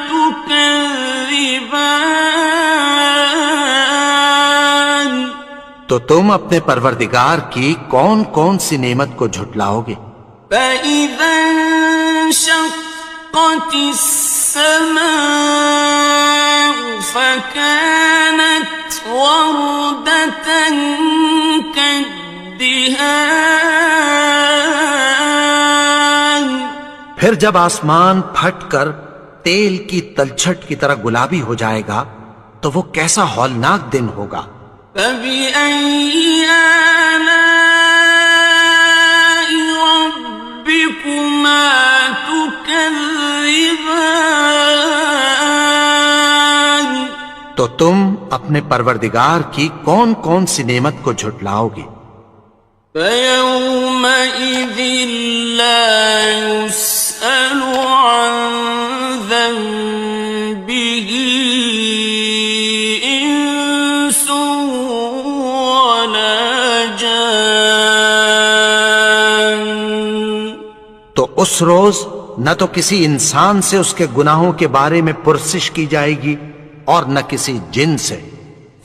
تكذبان تو تم اپنے پروردگار کی کون کون سی نعمت کو جھٹلاؤ گے؟ فإذا انشقت السماء فكانت وردة كالدهان پھر جب آسمان پھٹ کر تیل کی تلچھٹ کی طرح گلابی ہو جائے گا تو وہ کیسا ہولناک دن ہوگا۔ فبأي آلاء ربكما تكذبان تو تم اپنے پروردگار کی کون کون سی نعمت کو جھٹلاؤ گے؟ فيومئذ لا يسأل عن ذنبه إنس ولا جان تو اس روز نہ تو کسی انسان سے اس کے گناہوں کے بارے میں پرسش کی جائے گی اور نہ کسی جن سے۔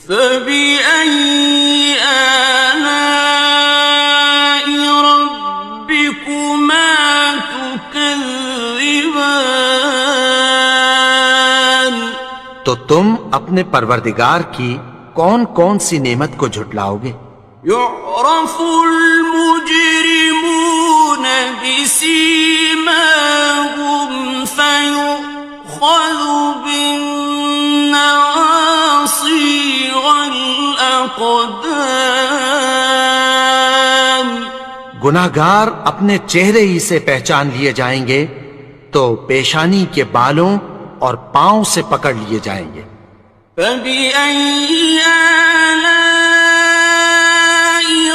فبأي آلاء ربكما تكذبان تو تم اپنے پروردگار کی کون کون سی نعمت کو جھٹلاؤ گے؟ يعرف المجرمون بسيماهم فيؤخذ بالنواصي والأقدام گناہگار اپنے چہرے ہی سے پہچان لیے جائیں گے تو پیشانی کے بالوں اور پاؤں سے پکڑ لیے جائیں گے۔ فبأي آلاء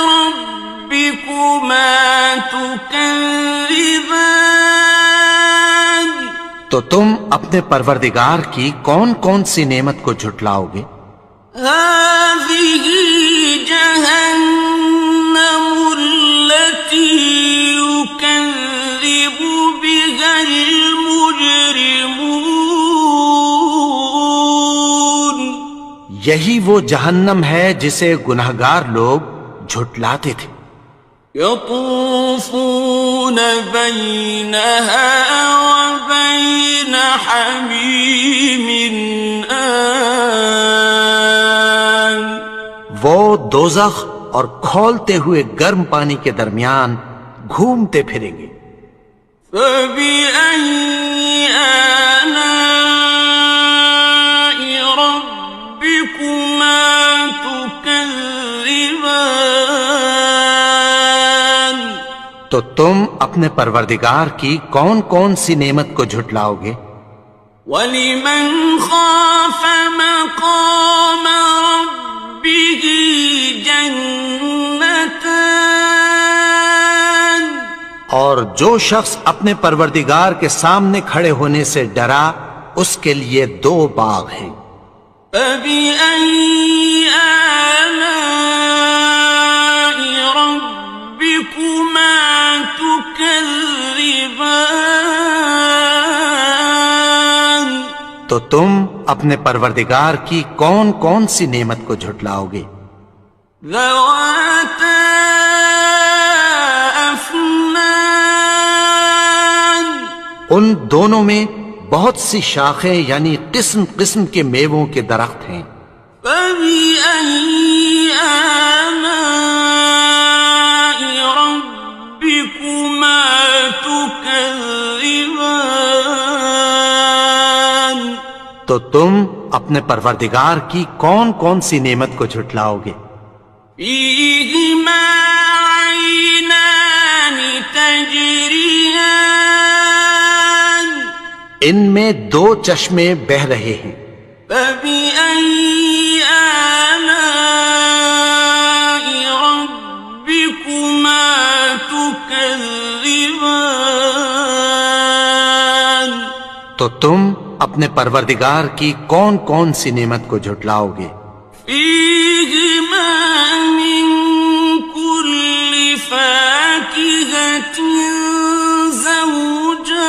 ربكما تكذبان تو تم اپنے پروردگار کی کون کون سی نعمت کو جھٹلاؤ گے؟ هذه جهنم التي يكذب بها المجرمون یہی وہ جہنم ہے جسے گناہگار لوگ جھٹلاتے تھے۔ يطوفون بينها وبين حميم آن وہ دوزخ اور کھولتے ہوئے گرم پانی کے درمیان گھومتے پھریں گے. فبأي آلاء ربكما تكذبان تو تم اپنے پروردگار کی کون کون سی نعمت کو جھٹلاؤ گے؟ وَلِمَنْ خَافَ مَقَامَ رَبِّهِ جَنَّتَانِ اور جو شخص اپنے پروردگار کے سامنے کھڑے ہونے سے ڈرا اس کے لیے 2 باغ ہیں. فَبِأَيِّ آلَاءِ رَبِّكُمَا تُكَذِّبَانِ تو تم اپنے پروردگار کی کون کون سی نعمت کو جھٹلاؤ گے؟ ذَوَاتَا أَفْنَانٍ ان دونوں میں بہت سی شاخیں یعنی قسم قسم کے میووں کے درخت ہیں. فَبِأَيِّ آلَاءِ رَبِّكُمَا تُكَذِّبَانِ تو تم اپنے پروردگار کی کون کون سی نعمت کو جھٹلاؤ گے؟ فِيهِمَا عَيْنَانِ تَجْرِيَانِ ان میں 2 چشمے بہہ رہے ہیں. فَبِأَيِّ آلَاءِ رَبِّكُمَا تُكَذِّبَانِ تو تم اپنے پروردگار کی کون کون سی نعمت کو جھٹلاؤ گے؟ فِيهِمَا مِن كُلِّ فَاكِهَةٍ زَوْجَانِ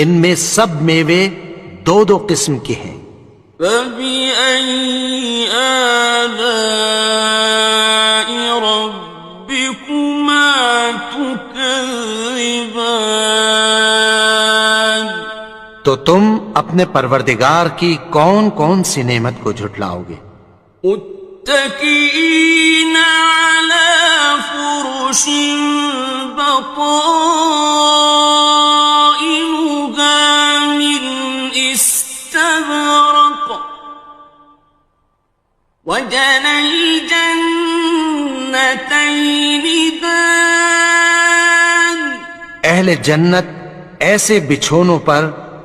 ان میں سب میوے 2 قسم کے ہیں. فَبِأَيِّ آلَاءِ رَبِّكُمَا تُكَذِّبَانِ تو تم اپنے پروردگار کی کون کون سی نعمت کو جھٹلاؤ گے؟ متكئين على فرش بطائنها من استبرق وجنى الجنتين دان اہل جنت ایسے بچھونوں پر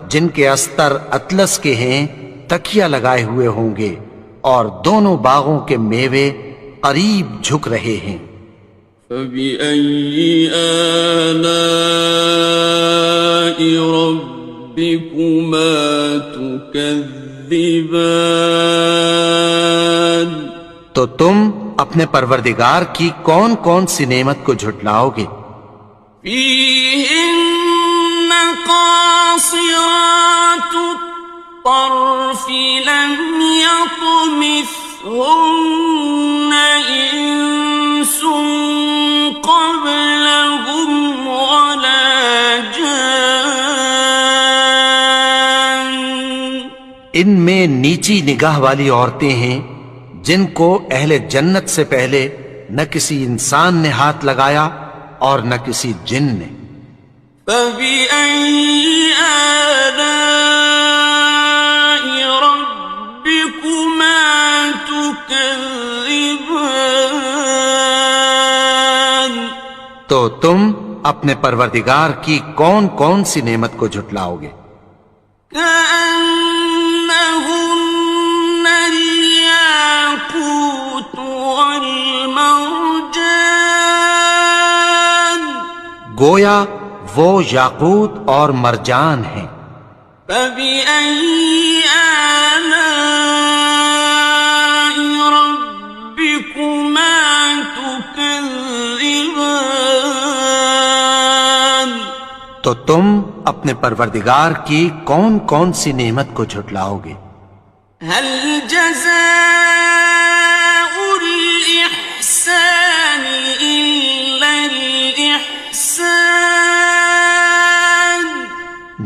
جن کے استر اطلس کے ہیں تکیہ لگائے ہوئے ہوں گے اور دونوں باغوں کے میوے قریب جھک رہے ہیں. فَبِأَيِّ آلَاءِ رَبِّكُمَا تُكَذِّبَانِ تو تم اپنے پروردگار کی کون کون سی نعمت کو جھٹلاؤ گے؟ فِيهِنَّ قَاصِرَاتُ الطَّرْفِ لَمْ يَطْمِثْهُنَّ إِنسٌ قَبْلَهُمْ وَلَا جَانٌّ ان میں نیچی نگاہ والی عورتیں ہیں جن کو اہل جنت سے پہلے نہ کسی انسان نے ہاتھ لگایا اور نہ کسی جن نے. فَبِأَيِّ آلَاءِ رَبِّكُمَا تُكَذِّبَانِ تو تم اپنے پروردگار کی کون کون سی نعمت کو جھٹلاؤ گے؟ كَأَنَّهُنَّ الْيَاقُوتُ وَالْمَرْجَانُ گویا وہ یاقوت اور مرجان ہیں. فَبِأَيِّ آلَاءِ رَبِّكُمَا تُكَذِّبَانِ تو تم اپنے پروردگار کی کون کون سی نعمت کو جھٹلاؤ گے؟ هَلْ جَزَاءُ الْإِحْسَانِ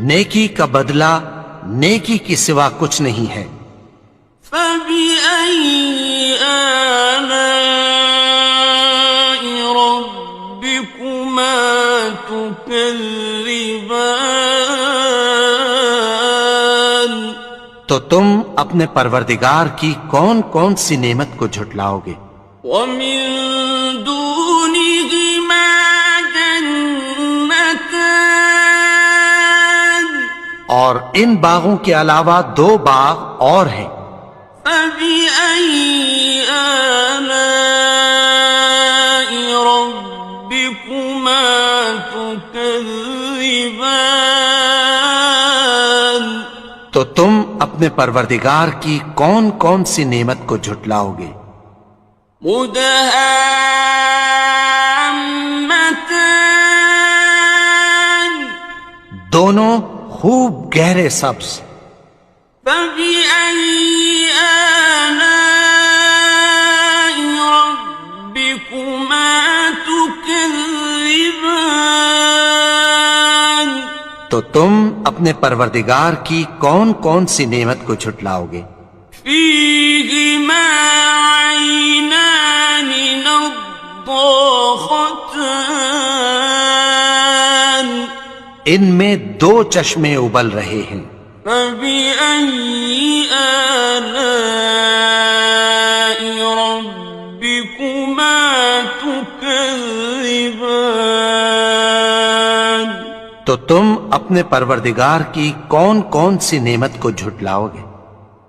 نیکی کا بدلہ نیکی کی سوا کچھ نہیں ہے۔ فَبِأَيِّ آلَاءِ رَبِّكُمَا تُكَذِّبَانِ تو تم اپنے پروردگار کی کون کون سی نعمت کو جھٹلاؤ گے؟ وَمِن دُونِهِمَا جَنَّتَانِ اور ان باغوں کے علاوہ دو باغ اور ہیں۔ فَبِأَيِّ آلَاءِ رَبِّكُمَا تُكَذِّبَانِ تو تم اپنے پروردگار کی کون کون سی نعمت کو جھٹلاؤ گے؟ مُدْهَامَّتَانِ دونوں خوب گہرے سبز۔ فَبِأَيِّ آلَاءِ رَبِّكُمَا تُكَذِّبَانِ تو تم اپنے پروردگار کی کون کون سی نعمت کو جھٹلاؤ گے؟ فِيهِمَا عَيْنَانِ نَضَّاخَتَانِ ان میں دو چشمے ابل رہے ہیں۔ فَبِأَيِّ آلَاءِ رَبِّكُمَا تُكَذِّبَانِ تو تم اپنے پروردگار کی کون کون سی نعمت کو جھٹلاؤ گے؟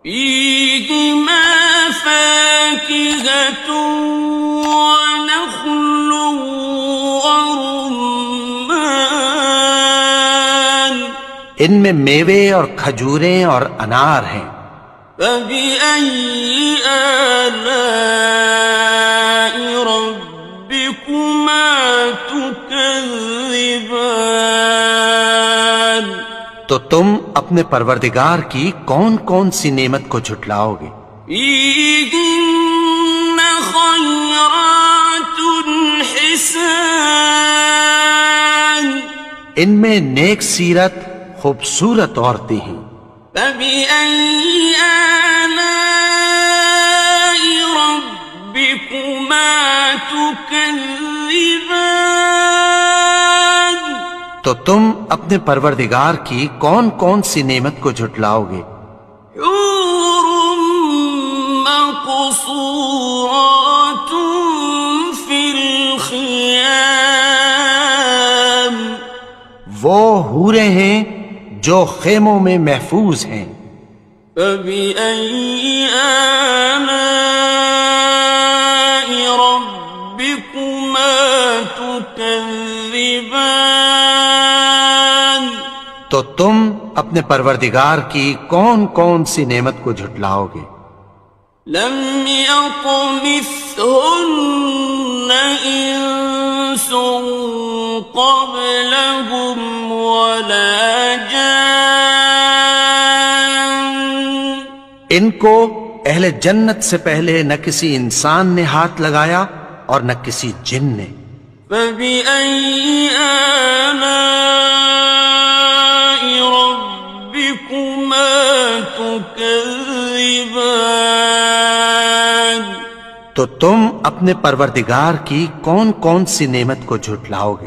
فِيهِمَا فَاكِهَةٌ وَنَخْلٌ وَرُمَّانٌ ان میں میوے اور کھجوریں اور انار ہیں۔ فَبِأَيِّ آلَاءِ رَبِّكُمَا تُكَذِّبَانِ تو تم اپنے پروردگار کی کون کون سی نعمت کو جھٹلاؤ گے؟ فِيهِنَّ خَيْرَاتٌ حِسَانٌ ان میں نیک سیرت خوبصورت عورتیں ہیں۔ فَبِأَيِّ آلَاءِ رَبِّكُمَا تُكَذِّبَانِ تو تم اپنے پروردگار کی کون کون سی نعمت کو جھٹلاؤ گے؟ حور مقصورات فی الخیام وہ حوریں ہیں جو خیموں میں محفوظ ہیں۔ فَبِأَيِّ آلَاءِ رَبِّكُمَا تُكَذِّبَانِ تو تم اپنے پروردگار کی کون کون سی نعمت کو جھٹلاؤ گے؟ لم يطمثهن انس قبلهم ولا جان ان کو اہل جنت سے پہلے نہ کسی انسان نے ہاتھ لگایا اور نہ کسی جن نے۔ فَبِأَيِّ آلَاءِ رَبِّكُمَا تُكَذِّبَانِ تو تم اپنے پروردگار کی کون کون سی نعمت کو جھٹلاؤ گے؟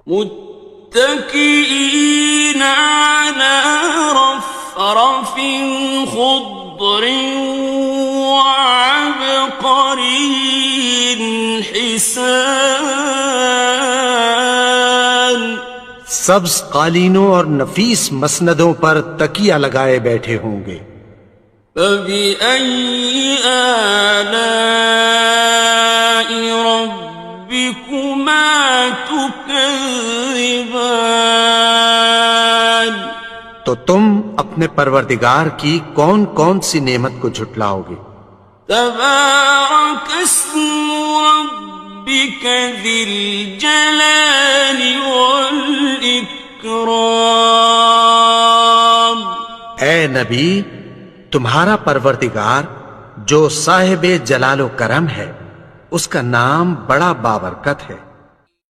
متكئين على رفرف خضر وعبقري حسان سبز قالینوں اور نفیس مسندوں پر تکیہ لگائے بیٹھے ہوں گے۔ فَبِأَيِّ آلَاءِ رَبِّكُمَا تُكَذِّبَانِ تو تم اپنے پروردگار کی کون کون سی نعمت کو جھٹلاؤ گے؟ تبارك اسم ربك ذي الجلال والإكرام اے نبی، تمہارا پروردگار جو صاحب جلال و کرم ہے، اس کا نام بڑا بابرکت ہے۔